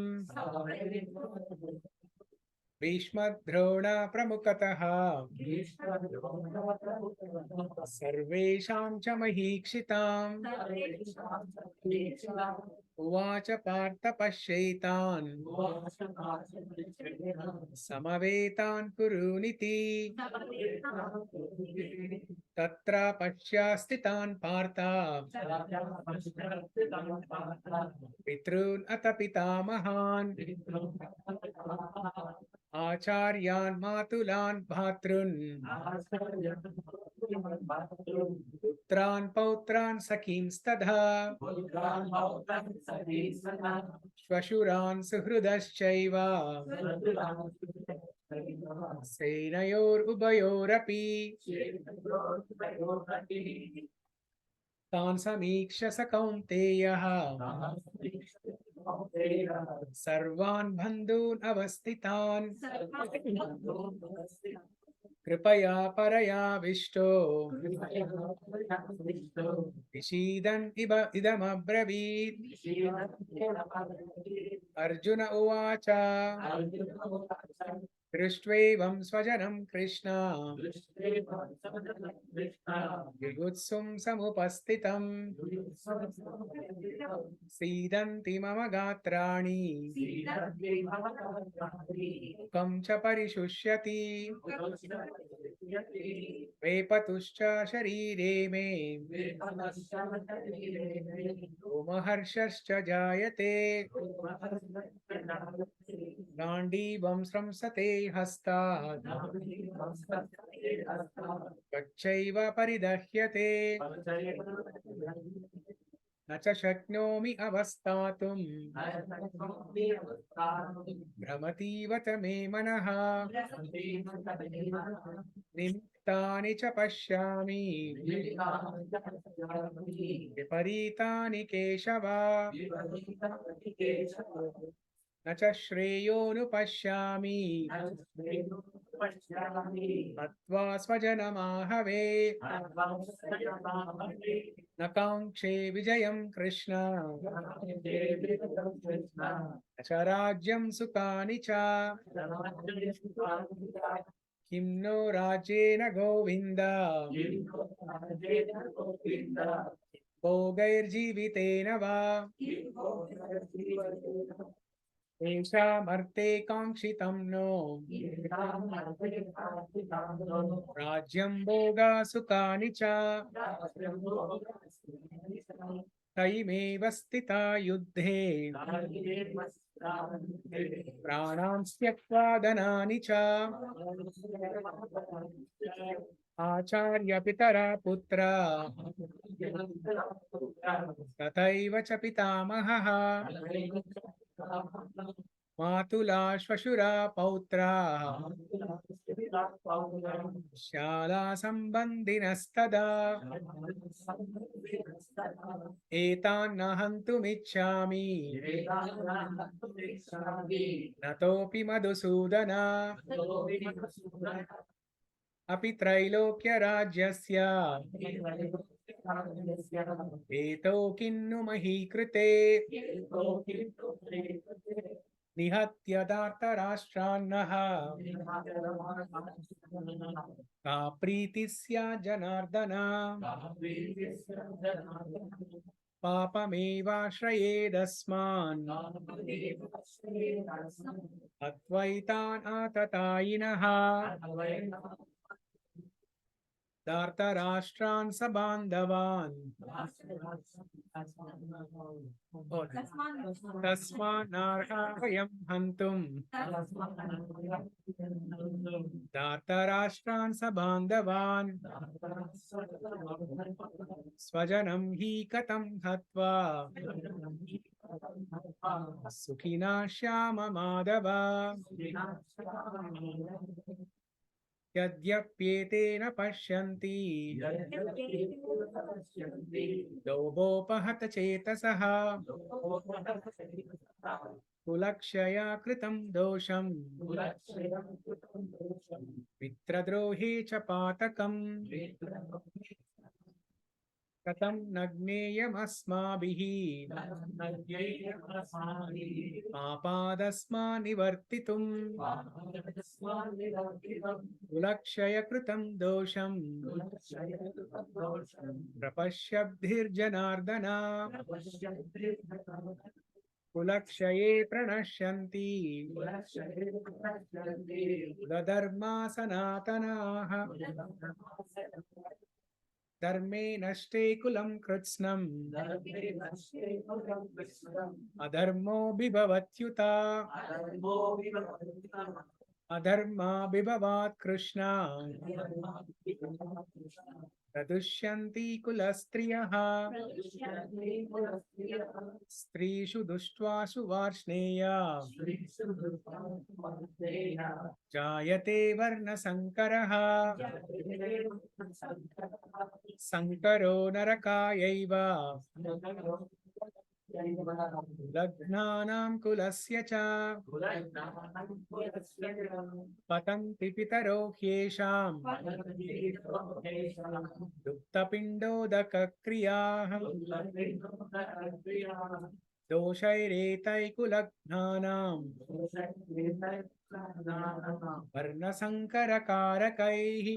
भीष्मद्रोण प्रमुखतः सर्वेषां च महीक्षिताम् Uvacha partha pashyaitan samavetan kuruniti tatra pashyastitan partha pitrun atapitamahan acharyan matulan bhatrun putran pautran sakimstadha Shvashuran suhrudaschaiva Senayor ubayorapi Tan samiksha sakaunteyaha Sarvan bandhun avastitan Kripaya paraya vishto Vishidan idam abravit Arjuna uvacha Drishtvevam swajanam Krishna Yugutsum samupastitam Sidanti mama gatrani Mukam cha parishusyati Vepatuscha sharire me Umaharshascha jayate Gandivam sramsate hastat Gacchaiva paridahyate Nacha shaknomi avastatum Brahmativa me manaha Nimittani cha pashyami Viparitani keshava Nacha shreyo pashyami Atva svajanamahave Nakankshe vijayam Krishna Acharajyam sukani cha Kimno rajena govinda Bhogair jivitena va Esha marte kankshitam no Rajyam bhoga sukani cha Taime vastita yuddhe Pranam syaktva dhanani cha Acharya pitara putra Tathaiva cha pitamahaha Matula shvashura pautra Shala sambandhinastada Etan nahantum ichchami Natopi madhusudana Api trailokya rajyasya Eto kinnu mahi krite Nihatya dharta rashtranaha Ka pritisya janardana Papameva shrayedasman Atvaitan atatayinaha Dharta Rashtran Sabandhavan Tasman Narha Vayam Hantum Dharta Rashtran Sabandhavan Swajanam Hi Katam Hatva Sukhina Shyama Madhava Yadyapyetena pashyanti Dobopahata chetasaha Kulakshaya kritam dosham Mitradrohi cha patakam Katam nagneyam asmabihi papadasma nivartitum kulakshaya kritam dosham prapashyabdhir janardana kulakshye pranashyanti dharma sanatanaha dharme nashte kulam kritsnam adharmo bibhavatyuta adharma bibhavat krishna pradushyanti kulastriyaha strishu dushtvasu varshneya jayate varna sankaraha sankaro narakayaiva lagnanam kulasya cha patanti pitaro hyesham duktapindodaka kriyah doshairetai kulagnanam varna sankara karakaihi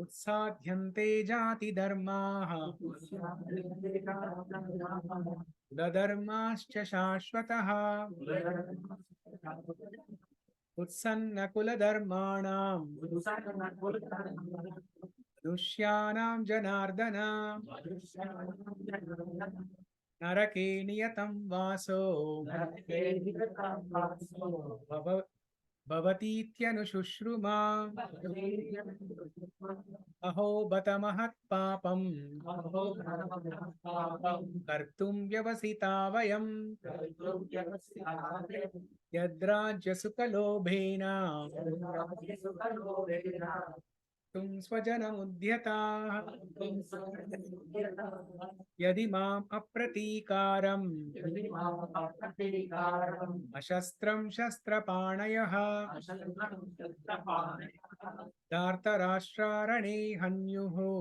utsadhyante jati dharmaha dadharmascha shashvataha utsanna kula dharmanam dushyanam janardana narake niyatam vaso bhavatityanushruma aho bata mahat papam kartum vyavasita vayam yadrajya sukalobhena tum swajanam udhyata yadi mam apratikaram ashastram shastrapanayah dhartarashtrarane hanyuho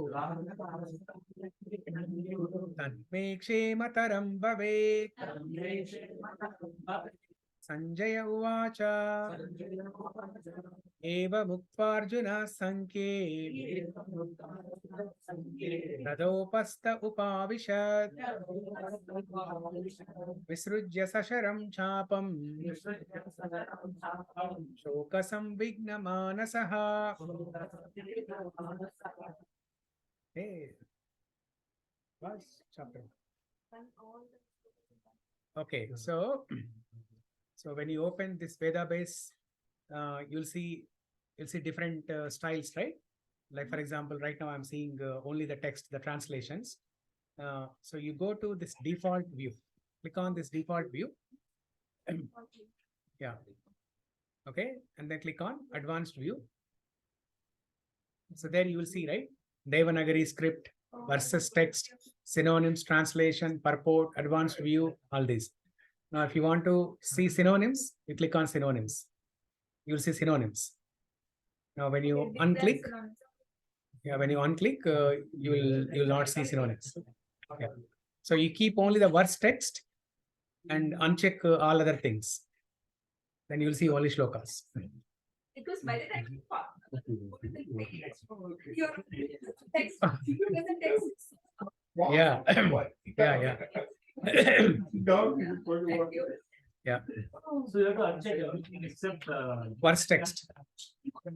tanme kshemataram bhavet Sanjaya uvacha eva muktarjuna sankhe tadopasta upavishat visrujya sasharam chapam shokasam vigna manasaha. Hey, first chapter. Okay, so when you open this Veda base, you'll see different styles, right? Like for example, right now I'm seeing only the text, the translations. So you go to this default view. Click on this default view. Yeah. Okay, and then click on advanced view. So there you will see, right? Devanagari script, versus text, synonyms, translation, purport, advanced view, all these. Now, if you want to see synonyms, you click on synonyms. You will see synonyms. Now, when you unclick, you will not see synonyms. Yeah. So you keep only the verse text and uncheck all other things. Then you will see only shlokas. It was by the time your text, you doesn't text. Yeah. Yeah. Yeah. So you have to uncheck everything except Verse text.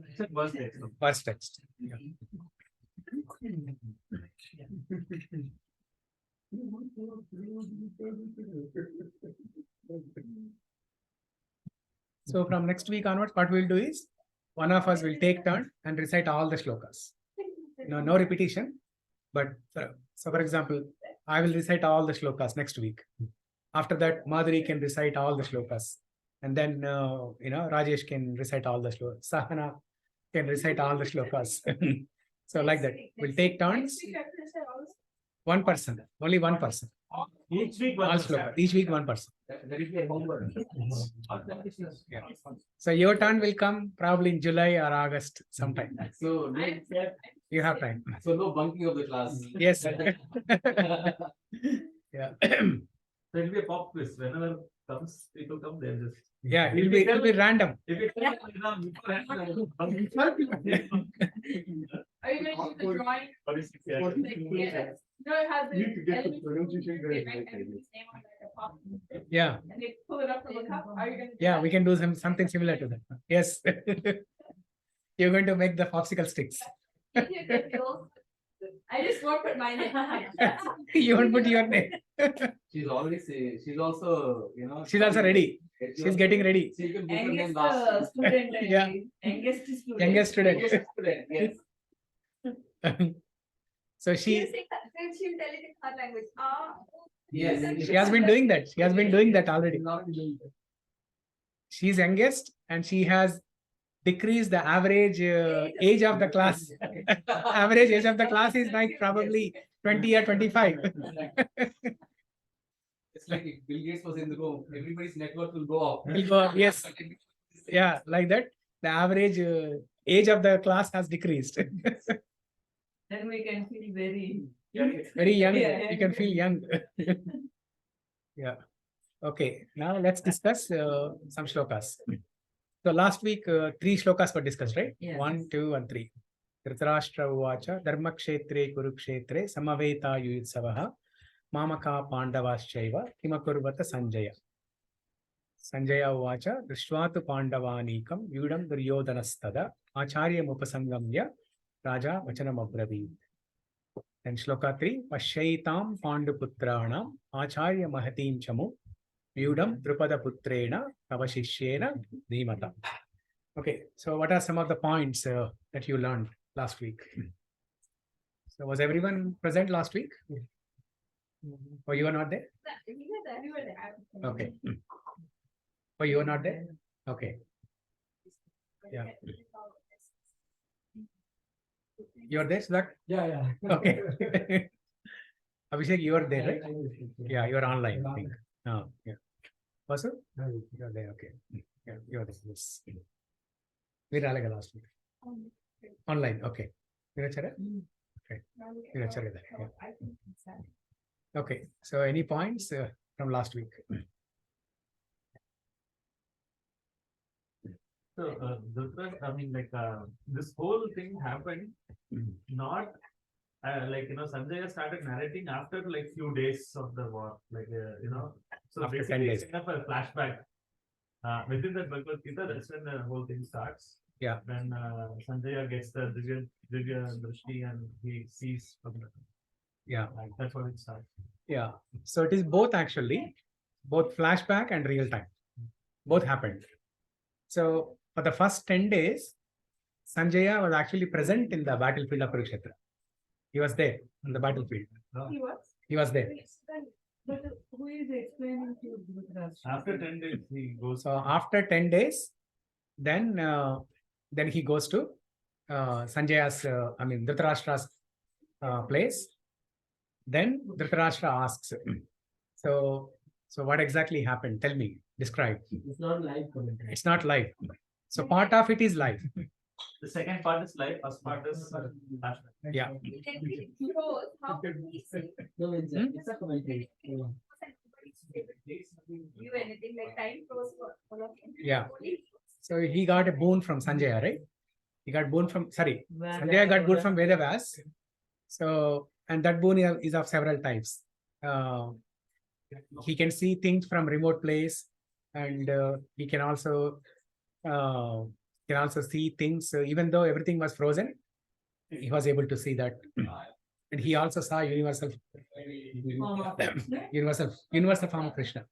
except verse text. Verse text. Yeah. So from next week onwards, what we'll do is one of us will take turn and recite all the shlokas. No repetition. But so for example, I will recite all the shlokas next week. After that, Madhuri can recite all the shlokas. And then, Rajesh can recite all the shlokas. Sahana can recite all the shlokas. So like that, we'll take turns. One person, only one person. Each week All one shlokas. Each week one person. There is a homework. Yeah. So your turn will come probably in July or August sometime. So You have time. So no bunking of the class. Yes. Yeah. There will be a pop quiz whenever comes, people come, they'll just. Yeah, it'll be random. If you tell them, you know, beforehand, Are you going to do the drawing? Like, yes. No, it has the You could get the elements, pronunciation they very write right. everybody's name on like a pop, Yeah, and they pull it up from the cup. Are you going to? yeah, we can do something similar to that. Yes. You're going to make the popsicle sticks. I just won't put my name. You won't put your name. She's always she's also, you know. She's also ready. She's getting ready. So you can put her name Youngest last. student. Yeah. Youngest student. Youngest student. Yes. So She'll she sing that. Then she'll tell it in her language. Yes. has been doing that. She has been doing that already. Not doing that. She's youngest and she has decreased the average age of the class. Average age of the class is like probably 20 or 25. It's like if Bill Gates was in the room, everybody's network will go up. Will go up, yes. Yeah, like that. The average age of the class has decreased. Then we can feel very. Very young. Yeah. You can feel young. Yeah. Okay. Now let's discuss some shlokas. So last week, 3 shlokas were discussed, right? Yes. 1, 2, and 3. Dhritarashtra uvacha dharma kshetre kurukshetre samaveta yuyutsavaha mamaka pandavaschaiva kimakurvata sanjaya. Sanjaya uvacha drishtva pandavanikam yudam duryodanastada acharya upasangamya raja vachanam abravit. And shloka 3, Pashaitam Panduputranam Acharya Mahatim Chamu Vyudam Drupada Putrena Tavashishyena Dhimata. Okay, so what are some of the points that you learned last week? So was everyone present last week? Or you were not there? Okay. Or you were not there? Okay. Yeah. You're there, Siddharth? Yeah. Okay. Abhishek, you are there, right? Yeah, you are online, I think. Oh, yeah. Vasu? You're there, okay. Yeah, you're there. Yes. Viralaga last week. Online, okay. Virachara? Okay. Virachara there. Yeah. Okay. So any points from last week? So, I mean, like, this whole thing happened not like, you know, Sanjaya started narrating after like few days of the war, like, you know, so After 10 basically days. it's kind of a flashback. Within that Bhagavad Gita, that's when the whole thing starts. Yeah. When Sanjaya gets the Divya Drishti and he sees from the, Yeah. like, that's what it starts. Yeah. So it is both actually, both flashback and real time. Both happened. So for the first 10 days, Sanjaya was actually present in the battlefield of Kurukshetra. He was there on the battlefield. He was there. But who is explaining to Dhritarashtra? After 10 days, he goes. So after 10 days, then he goes to Sanjaya's, Dhritarashtra's place. Then Dhritarashtra asks, so what exactly happened? Tell me, describe. It's not live commentary. It's not live. So part of it is live. The second part is live, first part is flashback. Yeah. How he sees No, it's a commentary. Yeah. you anything like time flows for all of you. Yeah. So he got a boon from Sanjaya, right? He got boon from, Sanjaya got boon from Vedavas. So, and that boon is of several types. He can see things from remote place, and he can also see things, even though everything was frozen, he was able to see that. And he also saw universal form of Krishna.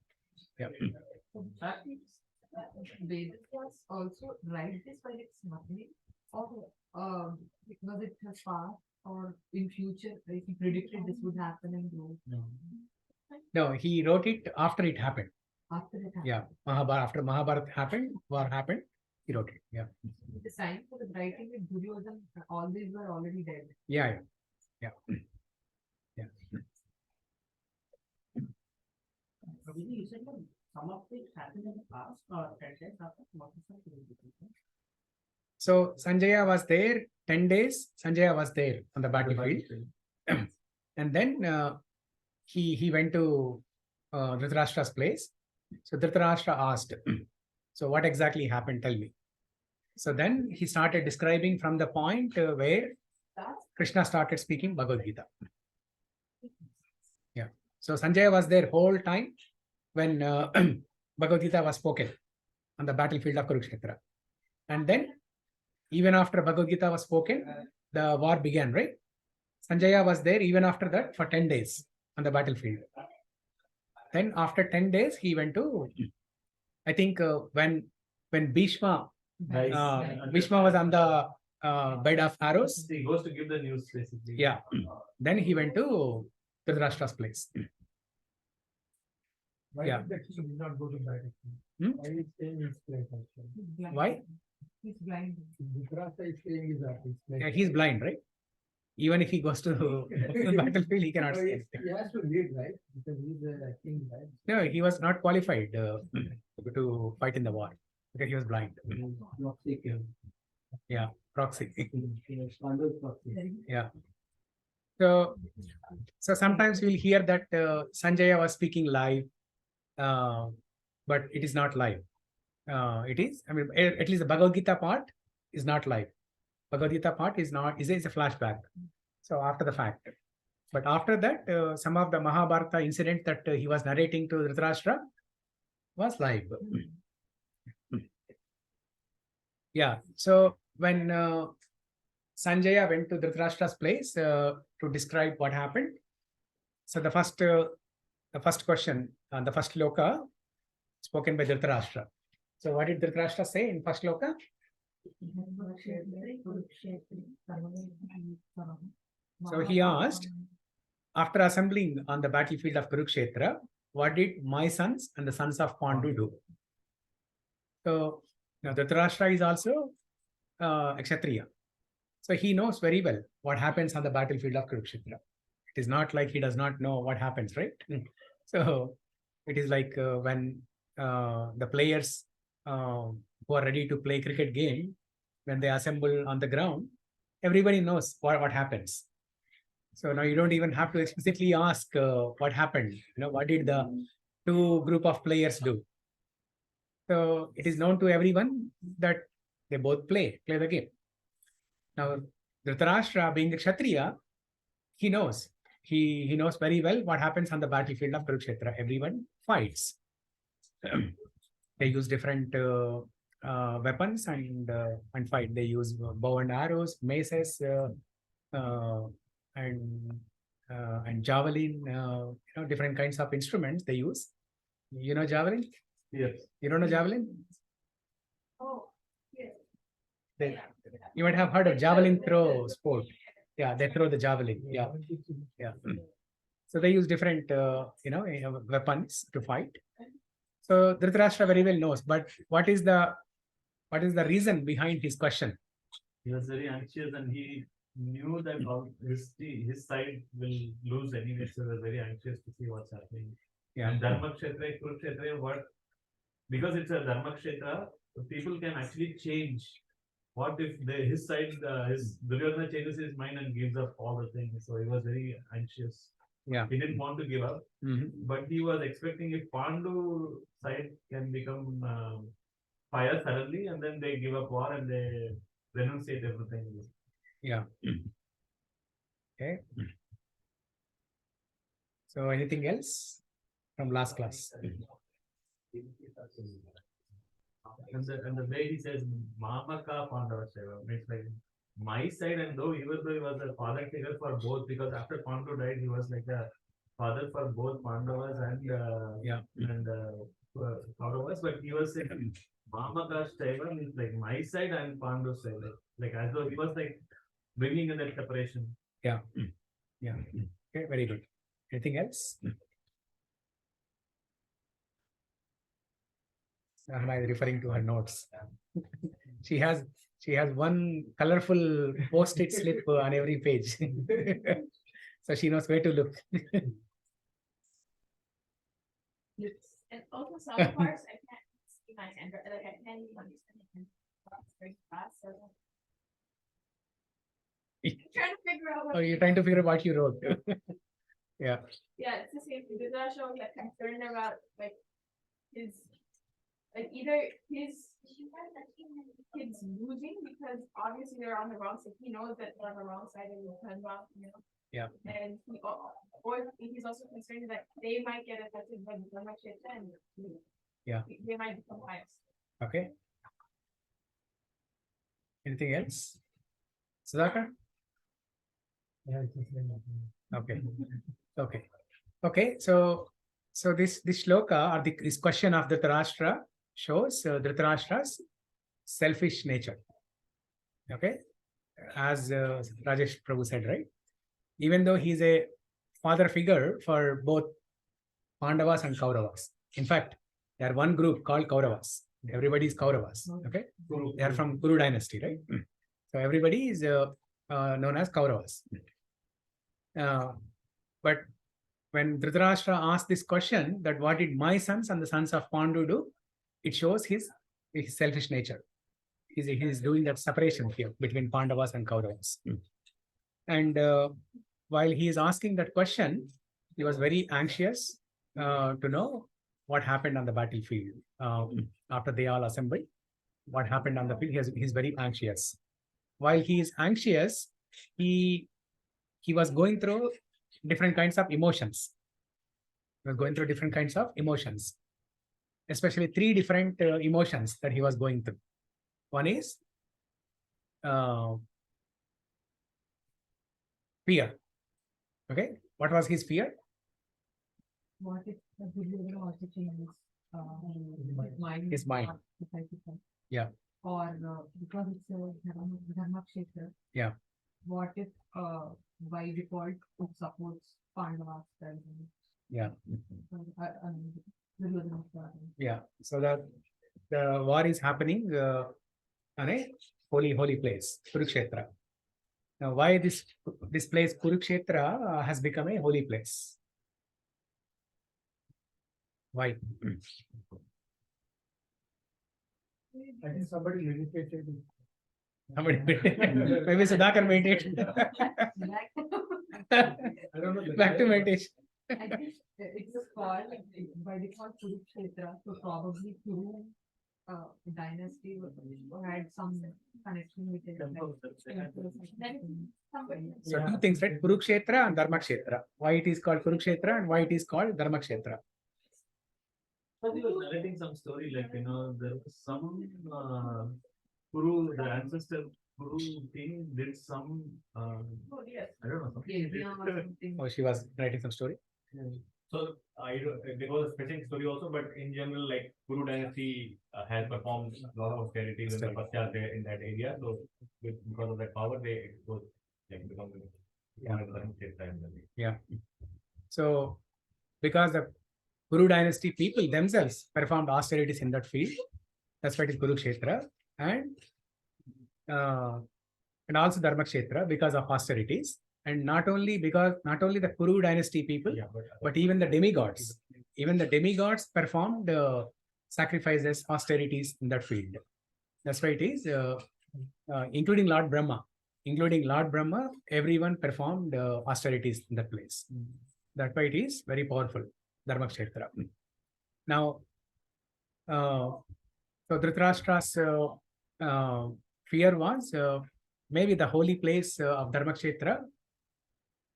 Yeah. Vedas was also write this while it's happening, or was it a past or in future? Like he predicted this would happen and go. No, he wrote it after it happened. After it happened. Yeah, after Mahabharata happened, war happened, he wrote it. Yeah. The sign for the writing with Duryodhan, all these were already dead. Yeah. You said that some of it happened in the past or 10 days after. What is that? So Sanjaya was there 10 days, Sanjaya was there on the battlefield. And then he went to Dhritarashtra's place. So Dhritarashtra asked, so what exactly happened? Tell me. So then he started describing from the point where Krishna started speaking Bhagavad Gita. Yeah. So Sanjaya was there whole time when Bhagavad Gita was spoken on the battlefield of Kurukshetra. And then even after Bhagavad Gita was spoken, the war began, right? Sanjaya was there even after that for 10 days on the battlefield. Then after 10 days, he went to, I think when Bhishma was on the bed of arrows. He goes to give the news basically. Yeah. Then he went to Dhritarashtra's place. Why Yeah. did the king did not go to battlefield? Why is staying in his place actually? Why? He's blind. Dhritarashtra is staying in his place. Yeah, he's blind, right? Even if he goes to the battlefield, he cannot So see. he has to lead, right? Because he's a king, right? No, he was not qualified to fight in the war because he was blind. Yeah, proxy. Yeah. So sometimes we'll hear that Sanjaya was speaking live, but it is not live. It is, I mean, at least the Bhagavad Gita part is not live. Bhagavad Gita part is not, is a flashback. So after the fact. But after that, some of the Mahabharata incident that he was narrating to Dhritarashtra was live. Yeah. So when Sanjaya went to Dhritarashtra's place to describe what happened, so the first question, the first loka spoken by Dhritarashtra. So what did Dhritarashtra say in first loka? So he asked, after assembling on the battlefield of Kurukshetra, what did my sons and the sons of Pandu do? So now Dhritarashtra is also a Kshatriya. So he knows very well what happens on the battlefield of Kurukshetra. It is not like he does not know what happens, right? So it is like when the players who are ready to play cricket game, when they assemble on the ground, everybody knows what happens. So now you don't even have to explicitly ask what happened. You know, what did the two group of players do? So it is known to everyone that they both play the game. Now Dhritarashtra, being a Kshatriya, he knows. He knows very well what happens on the battlefield of Kurukshetra. Everyone fights. They use different weapons and fight. They use bow and arrows, maces, and javelin. Different kinds of instruments they use. You know javelin? Yes. You don't know javelin? Oh, yes. You might have heard of javelin throw sport. Yeah, they throw the javelin. Yeah, yeah. So they use different, weapons to fight. So Dhritarashtra very well knows. But what is the reason behind his question? He was very anxious and he knew that his side will lose anyway, so he was very anxious to see what's happening. Yeah. And Dharma Kshetra, Kurukshetra, because it's a Dharma Kshetra, people can actually change. What if his side, his Duryodhana changes his mind and gives up all the things? So he was very anxious. Yeah. He didn't want to give up, but he was expecting if Pandu side can become fire suddenly, and then they give up war and they renunciate everything. Yeah. Okay. So anything else from last class? And the way he says Mamaka Pandava Seva means like my side, and even though he was a father figure for both, because after Pandu died, he was like a father for both Pandavas and Kauravas, but he was saying Mamaka Seva means like my side and Pandu side, like as though he was like bringing in that separation. Yeah. Yeah. Okay, very good. Anything else? Sahana is referring to her notes. She has one colorful post-it slip on every page. So she knows where to look. Yes. And also some parts I can't see my hand, like I can't even understand it very fast. So Or you're trying to figure out what you wrote. Yeah. Yeah, it's the same thing. Dhritarashtra was like concerned about like his, like either his kids losing because obviously they're on the wrong side. He knows that they're on the wrong side of the Dharma, you know. Yeah. And he, or he's also concerned that they might get affected by the Dharma Kshetra and Yeah. they might become pious. Okay. Anything else? Sudhakar? Yeah, it's just like that. Okay. Okay. Okay. So this shloka or this question of Dhritarashtra shows Dhritarashtra's selfish nature. Okay. As Rajesh Prabhu said, right? Even though he's a father figure for both Pandavas and Kauravas. In fact, they are one group called Kauravas. Everybody is Kauravas. Okay. They are from Kuru dynasty, right? So everybody is known as Kauravas. But when Dhritarashtra asked this question, that what did my sons and the sons of Pandu do? It shows his selfish nature. He's doing that separation here between Pandavas and Kauravas. And while he is asking that question, he was very anxious to know what happened on the battlefield. After they all assembled, what happened on the field, he's very anxious. While he is anxious, he was going through different kinds of emotions. He was going through different kinds of emotions, especially 3 different emotions that he was going through. One is fear. Okay, what was his fear? What if the Duryodhana also changes mind? His mind. Yeah. Or because it's a Dharma Kshetra. Yeah. What if by default it supports Pandavas? Yeah. Duryodhana. Yeah. So that the war is happening on a holy place, Kurukshetra. Now, why this place Kurukshetra has become a holy place? Why? I think somebody meditated. Somebody meditated. Maybe Sudhakar meditated. I don't know. Back to meditation. I think it's called by default Kurukshetra, so probably Kuru dynasty had some connection with it. So 2 things, right? Kurukshetra and Dharmakshetra. Why it is called Kurukshetra and why it is called Dharmakshetra. But he was narrating some story, like, you know, there was some Kuru, the ancestor Kuru king did some, I don't know, something. Oh, she was writing some story. So there was a specific story also, but in general, like Kuru dynasty has performed a lot of austerities and tapasya there in that area. So because of that power, they was like become Yeah. So because the Kuru dynasty people themselves performed austerities in that field, that's why it is Kurukshetra, and also Dharmakshetra because of austerities. And not only the Kuru dynasty people, but even the demigods. Even the demigods performed sacrifices, austerities in that field. That's why it is, including Lord Brahma. Including Lord Brahma, everyone performed austerities in that place. That's why it is very powerful, Dharmakshetra. Now, so Dhritarashtra's fear was maybe the holy place of Dharmakshetra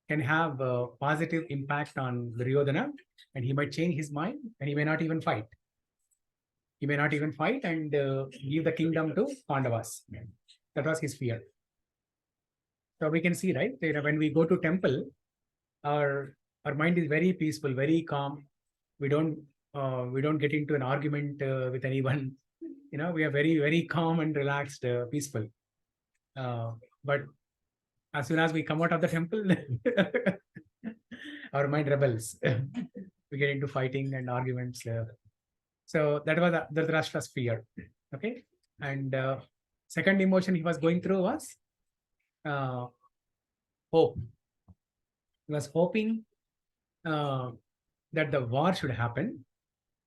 can have a positive impact on Duryodhana, and he might change his mind, and he may not even fight. He may not even fight and give the kingdom to Pandavas. That was his fear. So we can see, right, when we go to temple, our mind is very peaceful, very calm. We don't get into an argument with anyone. You know, we are very, very calm and relaxed, peaceful. But as soon as we come out of the temple, our mind rebels. We get into fighting and arguments. So that was Dhritarashtra's fear. Okay. And second emotion he was going through was hope. He was hoping that the war should happen.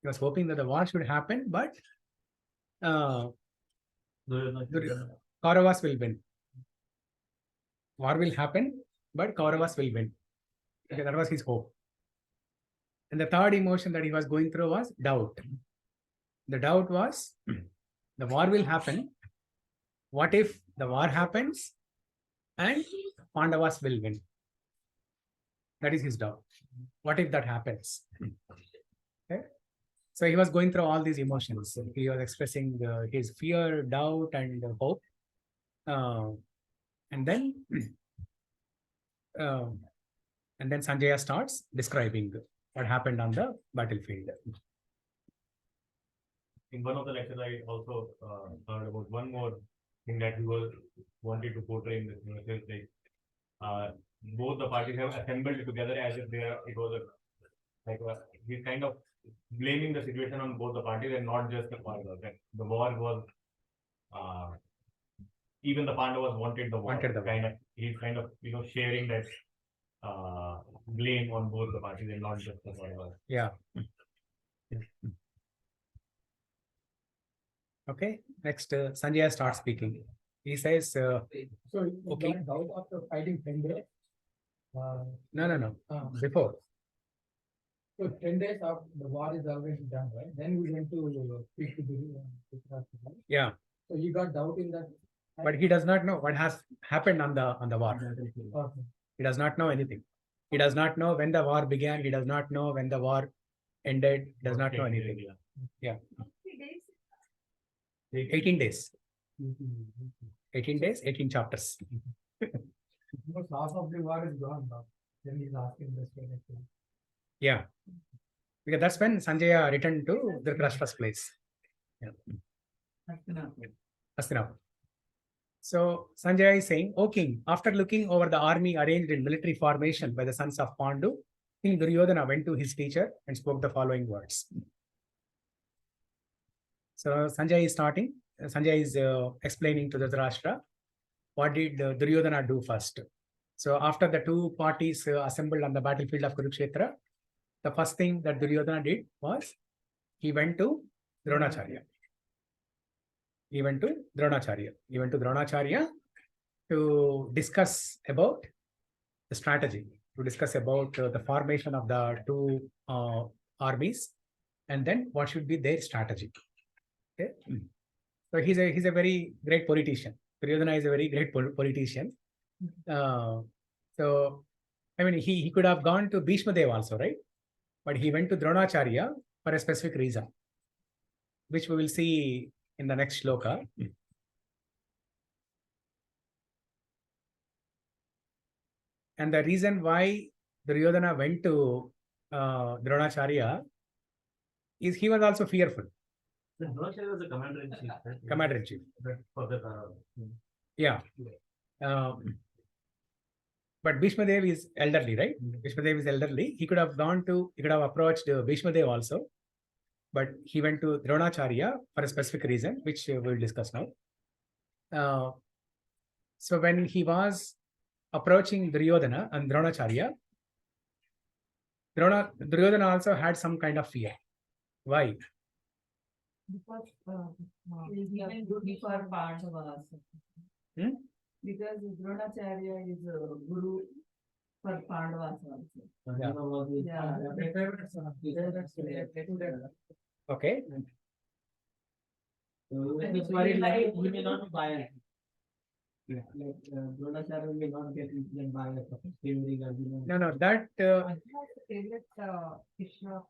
He was hoping that the war should happen, but Kauravas will win. War will happen, but Kauravas will win. Okay, that was his hope. And the third emotion that he was going through was doubt. The doubt was the war will happen. What if the war happens and Pandavas will win? That is his doubt. What if that happens? Okay. So he was going through all these emotions. He was expressing his fear, doubt, and hope. And then Sanjaya starts describing what happened on the battlefield. In one of the lectures, I also heard about one more thing that he was wanted to portray in this message, like both the parties have assembled together as if it was he's kind of blaming the situation on both the parties and not just the Pandavas. The war was even the Pandavas wanted the war. He's kind of sharing that blame on both the parties and not just the Pandavas. Yeah. Okay. Next, Sanjaya starts speaking. He says, So okay. doubt after fighting 10 days. No. Before. So 10 days after the war is already done, right? Then we went to speak to the Yeah. So you got doubt in that. But he does not know what has happened on the war. Okay. He does not know anything. He does not know when the war began. He does not know when the war ended. He does not know anything. Yeah. 18 days. 18 days, 18 chapters. Most half of the war is gone now. Then he's asking this question. Yeah. Because that's when Sanjaya returned to Dhritarashtra's place. Yeah. Hastinapur. So Sanjaya is saying, O king, after looking over the army arranged in military formation by the sons of Pandu, King Duryodhana went to his teacher and spoke the following words. So Sanjaya is starting. Sanjaya is explaining to Dhritarashtra what did Duryodhana do first. So after the two parties assembled on the battlefield of Kurukshetra, the first thing that Duryodhana did was he went to Dronacharya. He went to Dronacharya to discuss about the strategy, to discuss about the formation of the two armies, and then what should be their strategy. Okay. So he's a very great politician. Duryodhana is a very great politician. So I mean, he could have gone to Bhishma Dev also, right? But he went to Dronacharya for a specific reason, which we will see in the next shloka. And the reason why Duryodhana went to Dronacharya is he was also fearful. Dronacharya was the commander-in-chief. Right? Commander-in-chief. For the yeah. But Bhishma Dev is elderly, right? Bhishma Dev is elderly. He could have approached Bhishma Dev also, but he went to Dronacharya for a specific reason, which we will discuss now. So when he was approaching Duryodhana and Dronacharya, Duryodhana also had some kind of fear. Why? Because even good for Pandavas. Because Dronacharya is a guru for Pandavas also. Yeah. Okay. So he's worried like he may not buy it. Like Dronacharya may not get influenced by it. No, that. Favorite Krishna of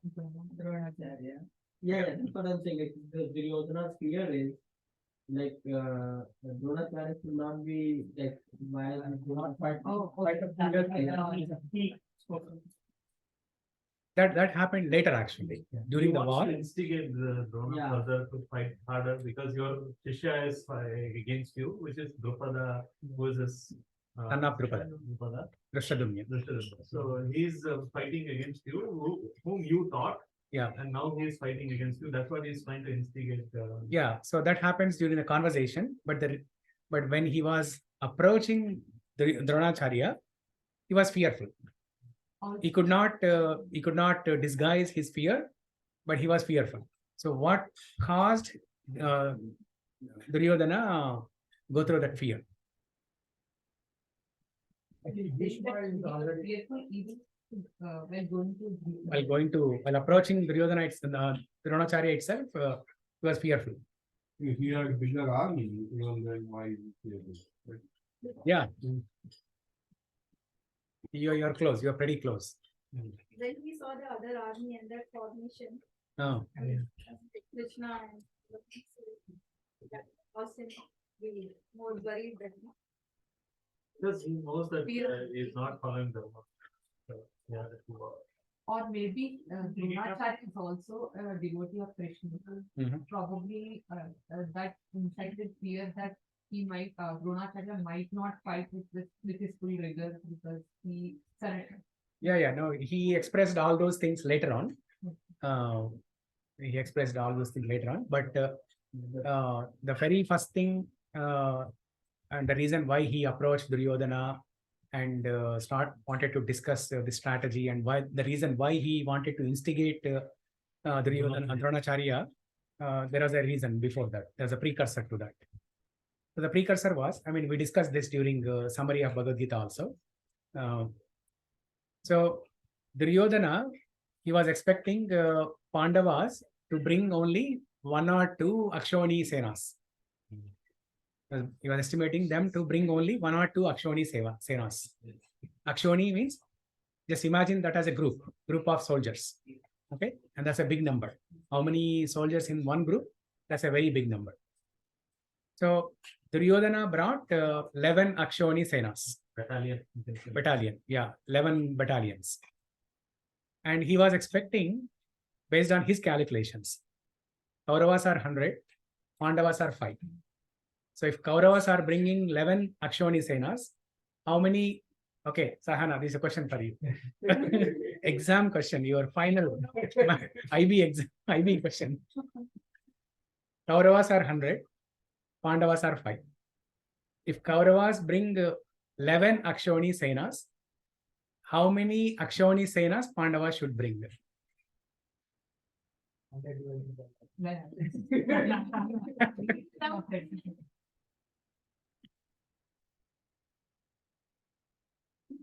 Dronacharya. Yeah, that's what I'm saying. Like, the Duryodhana's fear is like Dronacharya should not be like violent, not fight. That happened later actually during the war. Instigate the Drona further to fight harder because your Shishya is against you, which is Drupada, who is his son of Drupada. Drishadumna. So he's fighting against you, whom you thought. Yeah. And now he is fighting against you. That's what he's trying to instigate. Yeah. So that happens during the conversation, but when he was approaching the Dronacharya, he was fearful. He could not disguise his fear, but he was fearful. So what caused Duryodhana go through that fear? Actually, Bhishma is already. Fearful even while approaching Duryodhana, Dronacharya itself, he was fearful. If he had bigger army, then why is he fearless? Yeah. You're close. You're pretty close. When we saw the other army and that formation, Oh. Krishna and that caused him to be more worried than. Because he knows that he is not following the law. So, yeah, that's what. Or maybe Dronacharya is also a devotee of Krishna. Probably that incited fear that he might Dronacharya might not fight with his full rigor because he surrendered. Yeah. No, he expressed all those things later on. But the very first thing and the reason why he approached Duryodhana and wanted to discuss the strategy, and the reason why he wanted to instigate Duryodhana and Dronacharya, there was a reason before that. There's a precursor to that. So the precursor was, we discussed this during summary of Bhagavad Gita also. So Duryodhana, he was expecting Pandavas to bring only 1 or 2 Akshoni Senas. He was estimating them to bring only 1 or 2 Akshoni Senas. Akshoni means, just imagine that as a group of soldiers. Okay, and that's a big number. How many soldiers in one group? That's a very big number. So Duryodhana brought 11 Akshoni Senas. Battalion, yeah, 11 battalions. And he was expecting, based on his calculations, Kauravas are 100, Pandavas are 5. So if Kauravas are bringing 11 Akshoni Senas, how many? Okay, Sahana, this is a question for you. Exam question, your final IB question. Kauravas are 100, Pandavas are 5. If Kauravas bring 11 Akshoni Senas, how many Akshoni Senas Pandavas should bring?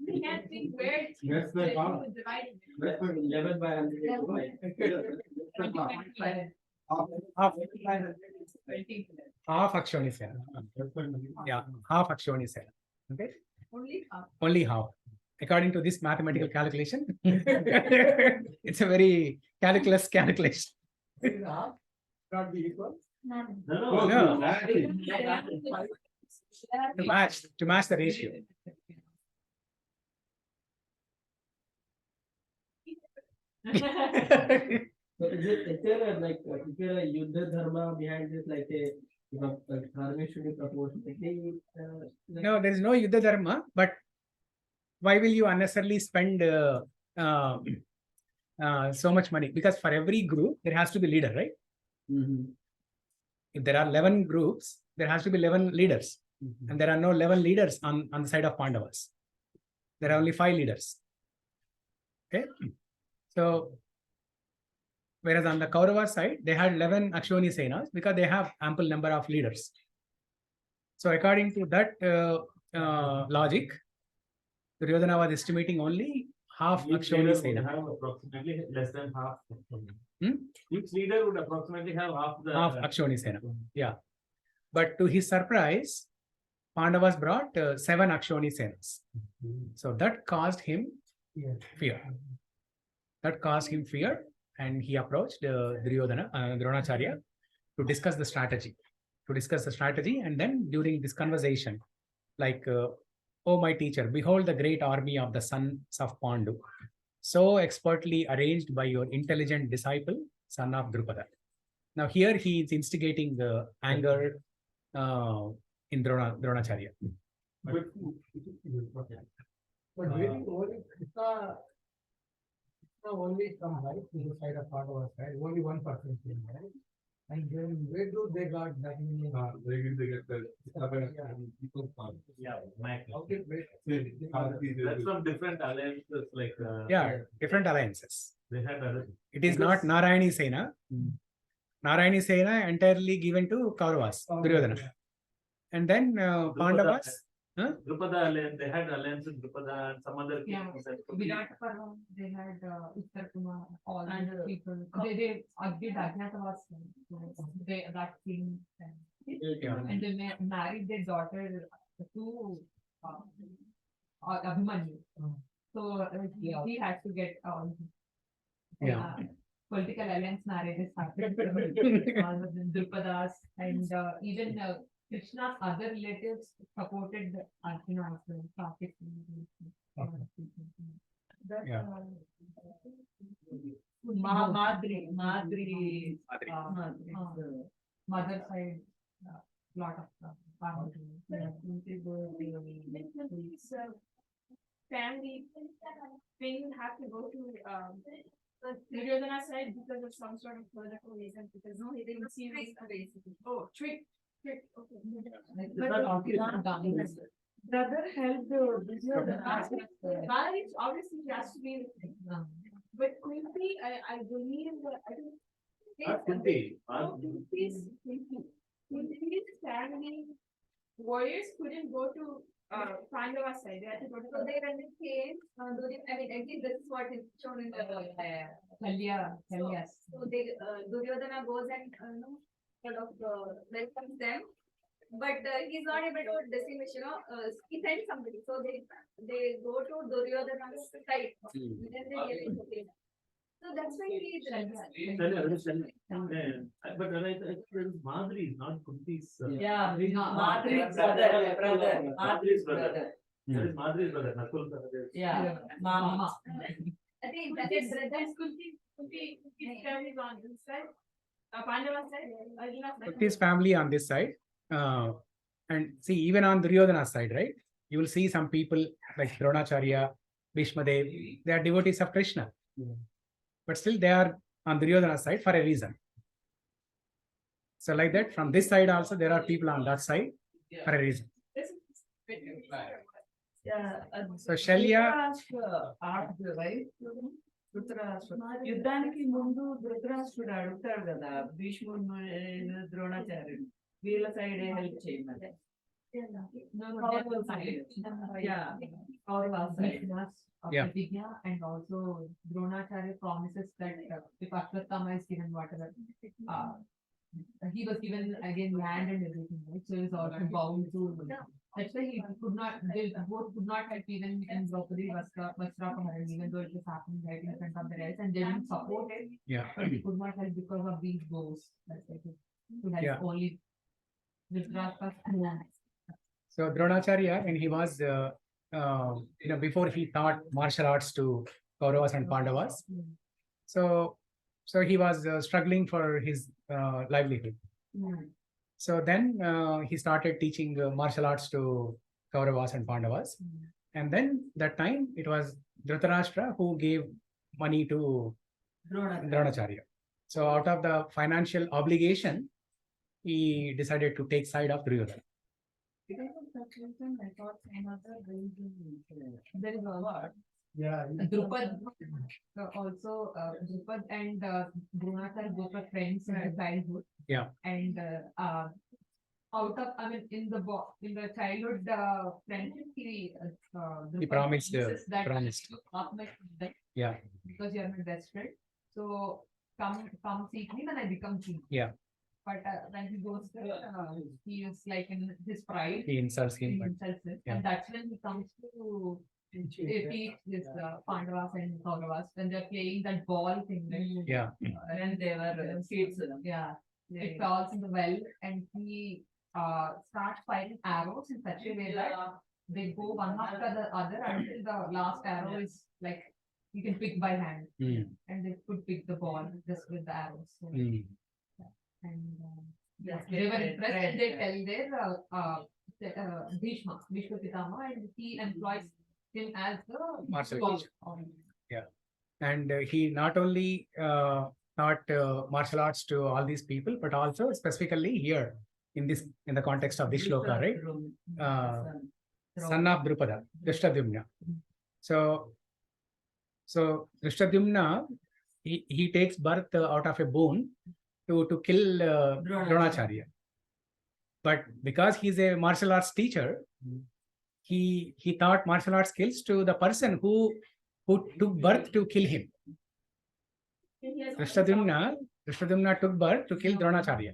We can't think where it's That's the half. divided. That's the 11 by 100. Half Akshoni Sena. Yeah, half Akshoni Sena. Okay. Only half. According to this mathematical calculation, it's a very calculus calculation. not be equal. No. To match the ratio. So is there like is there a Yuddha Dharma behind this, like Dharma should be proportionately? No, there is no Yuddha Dharma, but why will you unnecessarily spend so much money? Because for every group, there has to be leader, right? If there are 11 groups, there has to be 11 leaders. And there are no 11 leaders on the side of Pandavas. There are only 5 leaders. Okay. So, whereas on the Kaurava side, they had 11 Akshoni Senas because they have ample number of leaders. So, according to that logic, Duryodhana was estimating only half Akshoni Sena. Have approximately less than half. Each leader would approximately have half the Akshoni Sena. Yeah. But to his surprise, Pandavas brought 7 Akshoni Senas. So that caused him fear. That caused him fear, and he approached Dronacharya to discuss the strategy. And then during this conversation, like, oh my teacher, behold the great army of the sons of Pandu, so expertly arranged by your intelligent disciple, son of Drupada. Now here he is instigating the anger in Dronacharya. But really only Krishna only come right to the side of Pandavas, right? Only 1% came, right? And then where do they got that many? They get the people. That's from different alliances, like different alliances. they had other. It is not Narayani Sena. Narayani Sena entirely given to Kauravas, Duryodhana. And then Pandavas, Drupada alliance, they had alliance with Drupada and some other Yeah. kings. and Virat Parva, they had Uttar Kumar, all the people. They did Ajnatavas. They that king. And they married their daughter to Abhimanyu. So he had to get political alliance marriages happened. Drupadas and even Krishna's other relatives supported Arjuna as well. Yeah. Madri, mother side, lot of Family didn't have to go to Duryodhana's side because of some sort of political reason, because no, he didn't see basically. Oh, trick. Okay. Brother helped Marriage obviously has to be the thing. But Kunti, I believe that I think Kunti. Kunti's family warriors couldn't go to Pandava side. They had to go to. So they when they came, I mean, actually this is what is shown in the Kalya. So they Duryodhana goes and sort of welcomes them, but he's not able to distinguish. He sent somebody, so they go to Duryodhana's side. Then they realize, okay. So that's why he is. But Madri is not Kunti's. Madri's brother. Madri's brother. That is Madri's brother, Nakul brother. Mama. I think That's Kunti's family is on this side. Pandava side, Arjuna's side. His family on this side. And see, even on Duryodhana's side, right? You will see some people like Dronacharya, Bhishma Dev, they are devotees of Krishna. But still they are on Duryodhana's side for a reason. So like that, from this side also, there are people on that side for a reason. So Shalya, యుద్ధానికి ముందు ధృతరాష్ట్రుడు అడుగుతాడు కదా భీష్ముడు ద్రోణాచార్యుడు వీళ్ళ side help చేయమని Pratigya, and also Dronacharya promises that if Ashwatthama is given whatever, he was given again land and everything, right? So he was also bound to. That's why he could not. They both could not help even in Draupadi Vasrapamaran, even though it was happening right in front of their eyes, and they didn't support it. Yeah. But he could not help because of these woes. That's like it. To help only Dhritarashtra's. so Dronacharya, and he was, before he taught martial arts to Kauravas and Pandavas, so he was struggling for his livelihood. So then he started teaching martial arts to Kauravas and Pandavas. And then that time it was Dhritarashtra who gave money to Dronacharya. So out of the financial obligation, he decided to take side of Duryodhana. Because of that reason, I thought another reason there is a lot. Yeah. Drupad also Drupad and Dronacharya both were friends in their childhood. Yeah. And out of in the childhood friendship, He promised. that Promised. not my friend, Yeah. because you are my best friend. So come seek me when I become king. Yeah. But when he goes there, he is like in his pride. He insults him. He But insults him. yeah. And that's when he comes to teach this Pandavas and Kauravas when they're playing that ball thing. Right? yeah. When they were kids. Yeah. It falls in the well and he starts firing arrows in such a way that they go one after the other until the last arrow is like you can pick by hand. And they could pick the ball just with the arrows. So, and they were impressed and they tell their Bhishma Pitama, and he employs him as the Martial coach. Yeah. And he not only taught martial arts to all these people, but also specifically here in the context of this shloka, right? Son of Drupada, Drishtadyumna. So Drishtadyumna, he takes birth out of a bone to kill Dronacharya. But because he's a martial arts teacher, he taught martial arts skills to the person who took birth to kill him. Drishtadyumna took birth to kill Dronacharya.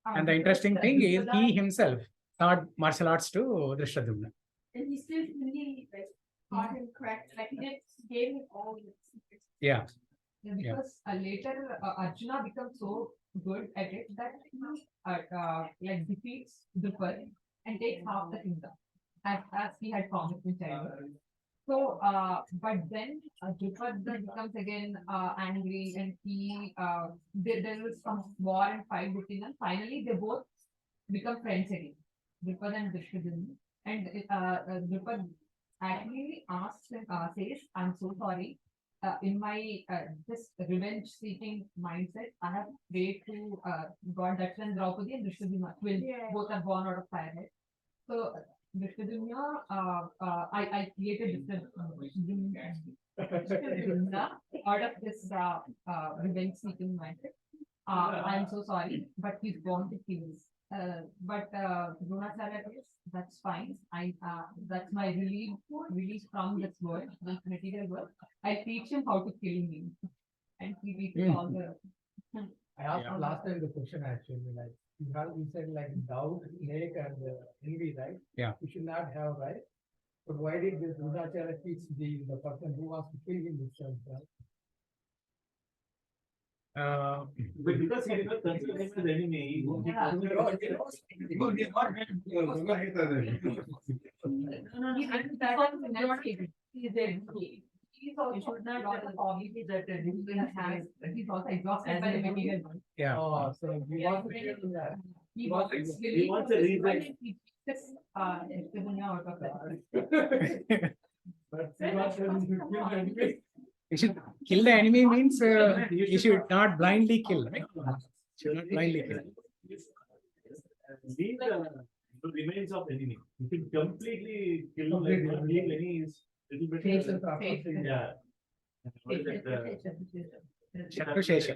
And the interesting thing is he himself taught martial arts to Drishtadyumna. And he still really like taught him correct. Like he did gave him all the secrets. Yeah. Yeah, because later Arjuna becomes so good at it that he like defeats Drupad and takes half the kingdom as he had promised in childhood. So, but then Drupad becomes again angry and he there was some war and fight between them. Finally, they both become friends again, Drupad and Drishtadyumna. And Drupad actually asks him, says, "I'm so sorry. In my this revenge-seeking mindset, I have prayed to God Daksha and Draupadi and Drishtadyumna. Twins, both are born out of fire. Right? So Drishtadyumna, I created Drishtadyumna out of this revenge-seeking mindset. I'm so sorry, but he's born to kill us. But Dronacharya says, that's fine. That's my release from this world, this material world. I teach him how to kill me, and he teaches all the. I asked last time the question actually, like you said like doubt, snake, and envy, right? Yeah. You should not have, right? But why did this Dronacharya teach the person who wants to kill him himself, right? But because he did not consider him as enemy, He's also should not obviously that he's also exhausted by the material world. Yeah. Oh, so he wants to kill that. He wants a reason. Out of that. But he wants to kill the enemy. You should kill the enemy means you should not blindly kill, right? Should not blindly kill. Leave the remains of enemy. You can completely kill like leave any is little bit. Yeah. What is that, Shatrushesha.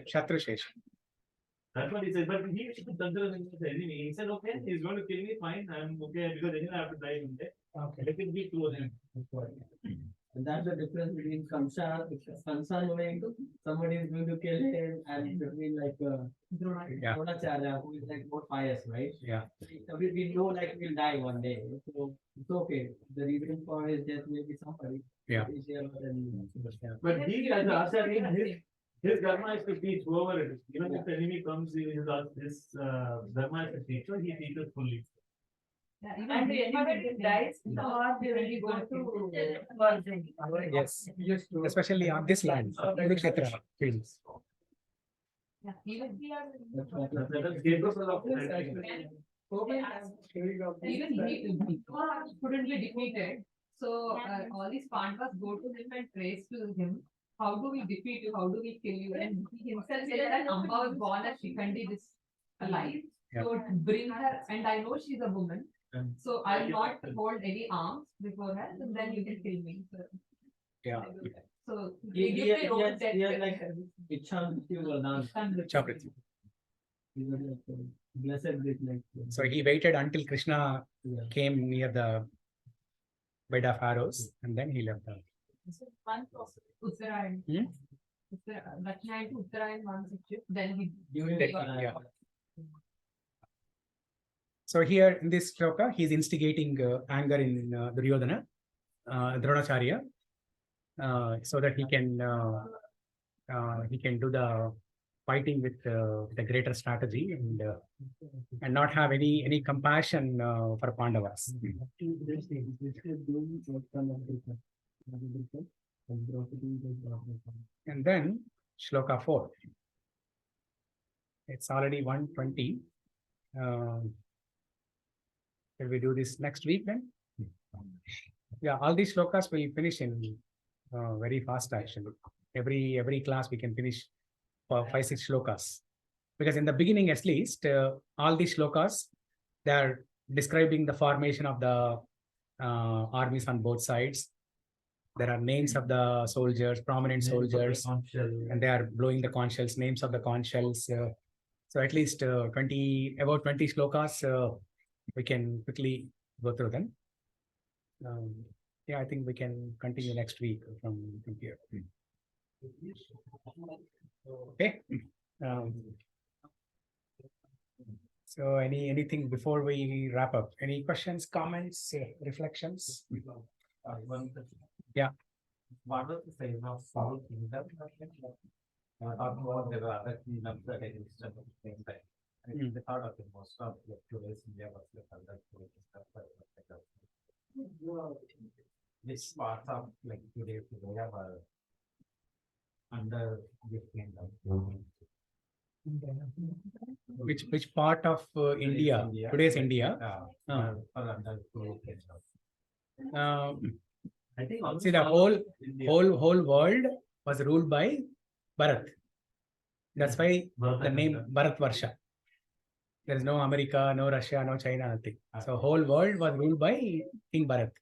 That's what he said. But he should consider him as the enemy. He said, okay, he's going to kill me, fine. I'm okay because anyway I have to die one day. Okay. Let it be close him. And that's the difference between Kamsa knowing somebody is going to kill him and between like Dronacharya, who is like more pious, right? Yeah. We know like we'll die one day. So it's okay. The reason for his death may be somebody. Yeah. But he as a Acharya, his dharma is to teach whoever it is. Even if the enemy comes, his dharma is to teach, so he teaches fully. Yeah, and the enemy dies, they will go to Yes. Especially on this land, Kurukshetra fields. yeah, even he couldn't be defeated. So all these Pandavas go to him and praise to him. How do we defeat you? How do we kill you? And he himself said that Amba was born as Shikandi, this alive. So bring her, and I know she's a woman. So I'll not hold any arms before her, and then you can kill me. So, Yeah. So He has like Ichhamriti Vardhan. Chapriti. Blessed with like. So he waited until Krishna came near the bed of arrows and then he left the. Uttarayan. Dakshinayana to Uttarayan once it shift, then he During the yeah. So here in this shloka, he is instigating anger in Duryodhana, Dronacharya, so that he can do the fighting with the greater strategy and not have any compassion for Pandavas. And then shloka 4. It's already 1:20. Will we do this next week then? Yeah, all these shlokas will finish in very fast actually. Every class we can finish for 5-6 shlokas. Because in the beginning at least, all these shlokas, they are describing the formation of the armies on both sides. There are names of the soldiers, prominent soldiers, and they are blowing the conch shells, names of the conch shells. So at least about 20 shlokas, we can quickly go through them. Yeah, I think we can continue next week from here. Okay. So anything before we wrap up? Any questions, comments, reflections? One question. Yeah. What was the size of South Kingdom? Talking about there were other kingdoms that existed at the same time. I think the part of the most of today's India was the other stuff. Which parts of like today were under this kingdom? Which part of India, today's India? Are under two kingdoms. I think See, the whole world was ruled by Bharat. That's why the name Bharat Varsha. There is no America, no Russia, no China, nothing. So whole world was ruled by King Bharat.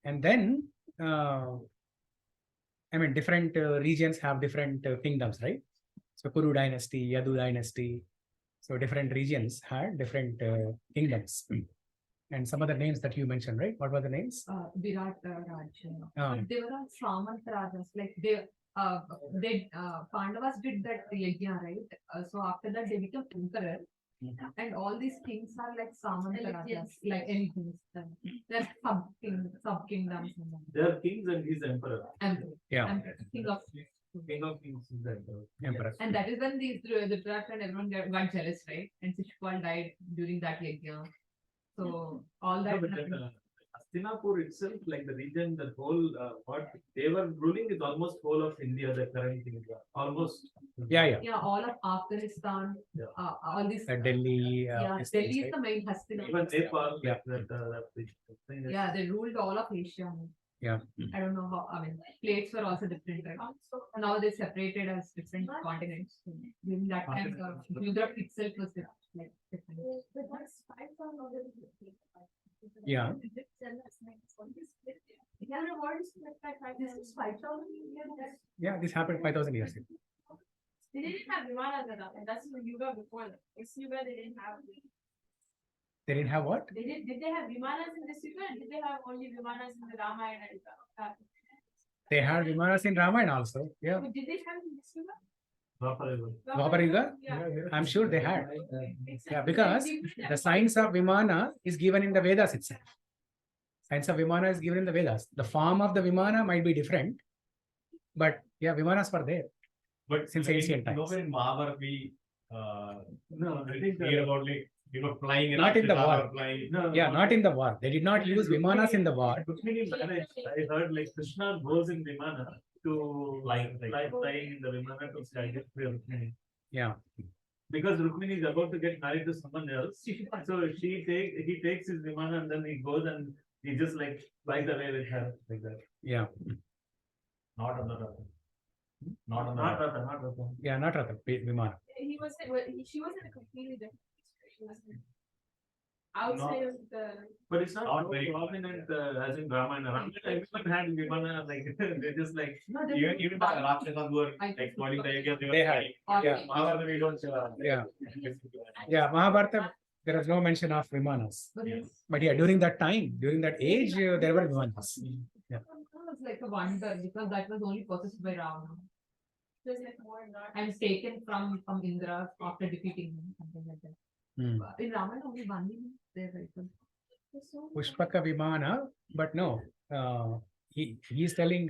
And then, I mean, different regions have different kingdoms, right? So Kuru dynasty, Yadu dynasty. So different regions had different kingdoms. And some of the names that you mentioned, right? What were the names? Virat Raj. They were all Samantarajas. Like Pandavas did that yajna, right? So after that they become emperor. And all these kings are like Samantarajas, like anything. They're sub kingdoms. They are kings and he's emperor. Yeah. Emperor. King of Kings is the emperor. Emperor. And that is when these Dhritarashtra and everyone got jealous, right? And Shishupal died during that yajna. So all that. Hastinapur itself, like the region, the whole what they were ruling is almost whole of India. The current India, almost. Yeah. Yeah, all of Afghanistan. Yeah. All these. Delhi. Yeah, Delhi is the main Hastinapur. Even Nepal, Yeah. Yeah, they ruled all of Asia. Yeah. I don't know how. I mean, plates were also different, right? Now they separated as different continents. During that time, Europe itself was different. Yeah. Yeah, this happened 5,000 years ago. They didn't have Vimanas at that time. That's the Yuga before that. This Yuga they didn't have. They didn't have what? Did they have Vimanas in this Yuga? Or did they have only Vimanas in the Ramayana? They had Vimanas in Ramayana also. Yeah. But did they have in this Yuga? Dwapara Yuga? Yeah. I'm sure they had. Yeah, because the science of Vimana is given in the Vedas itself. Science of Vimana is given in the Vedas. The form of the Vimana might be different, but yeah, Vimanas were there. But Since ancient times. Nowhere in Mahabharata we No, I think hear about like flying. Not in the war. Flying. Yeah, not in the war. They did not use Vimanas in the war. I heard like Krishna goes in Vimana to flying in the Vimana to sky. Yeah. Because Rukmini is about to get married to someone else, so he takes his Vimana and then he goes and he just like flies away with her like that. Yeah. Not on the Ratha. Not on the Not Ratha. Ratha, not Ratha. Yeah, not Ratha, Vimana. She was in a completely different place. She was outside of the. But it's not Not very prominent as in Ramayana. Ramayana, everyone had Vimana, like they just like. Even the Rakshasas were like spoiling the area. They had. Yeah. Mahabharata we don't. Yeah. Yeah, Mahabharata, there was no mention of Vimanas. But yeah, during that time, during that age, there were Vimanas. Yeah. It was like a wonder because that was only possessed by Ravana There's like more not. and taken from Indra after defeating him, something like that. In Ramayana, only one is there, right? Pushpaka Vimana, but no, he's telling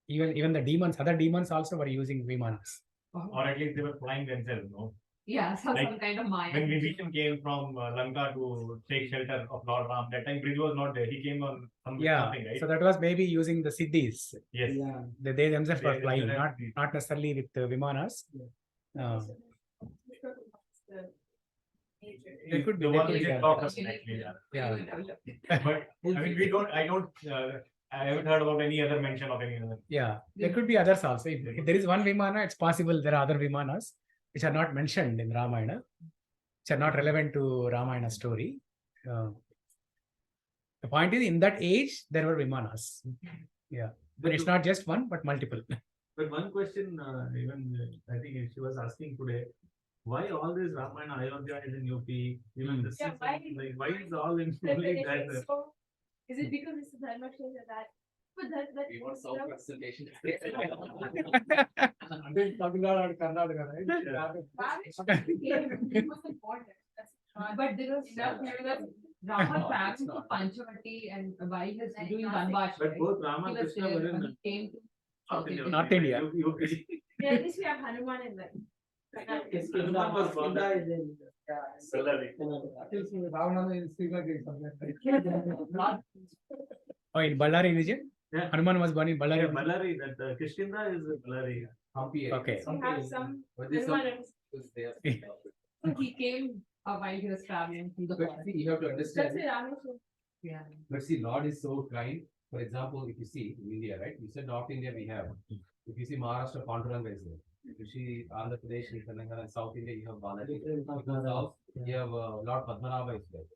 even the demons, other demons also were using Vimanas. Or at least they were flying themselves, no? Yeah, so Like, some kind of Maya. When Vibhishan came from Lanka to take shelter of Lord Ram, that time Bridge was not there. He came on something, right? So that was maybe using the Siddhis. Yes. Yeah. They themselves were They flying, themselves not necessarily with Vimanas. They could be. The They one could we be just other- talked about actually. Yeah. But I mean, I haven't heard about any other mention of any other. Yeah, there could be others also. If there is one Vimana, it's possible there are other Vimanas which are not mentioned in Ramayana, which are not relevant to Ramayana story. The point is, in that age, there were Vimanas. Yeah, but it's not just one, but multiple. But one question, even I think she was asking today, why all this Ramayana Ayodhya is in UP? Even this Yeah, is why- why is all in If only it- if that? it's so- Is it because it's a Dharma Kshetra that? But that. We want that- self-representation. అంటే Tamil Nadu Karnataka right He was important. But there was enough here that Rama traveled to Panchavati and while he was doing Vanvash, But right? both Rama He and was Krishna there were in when he came to South India. North India. UP. Yeah, at least we have Hanuman in there. Hanuman was born Kiskindha there. is in, Salary. Karnataka. Ravana Sri Lanka Oh, in Ballari region? Yeah. Hanuman was born in Ballari. Yeah, Ballari, that Kishkinda is Ballari. Hampi. Okay. We have some But this Hanuman and- was there. So he came while he was traveling through the But forest. see, you have to That's understand. it, Rameshwar. Yeah. But see, Lord is so kind. For example, if you see in India, right? You said North India we have. If you see Maharashtra, Panduranga is there. If you see Andhra Pradesh, Telangana, and South India, you have Balaji. If you go south, you have Lord Padmanabha is there.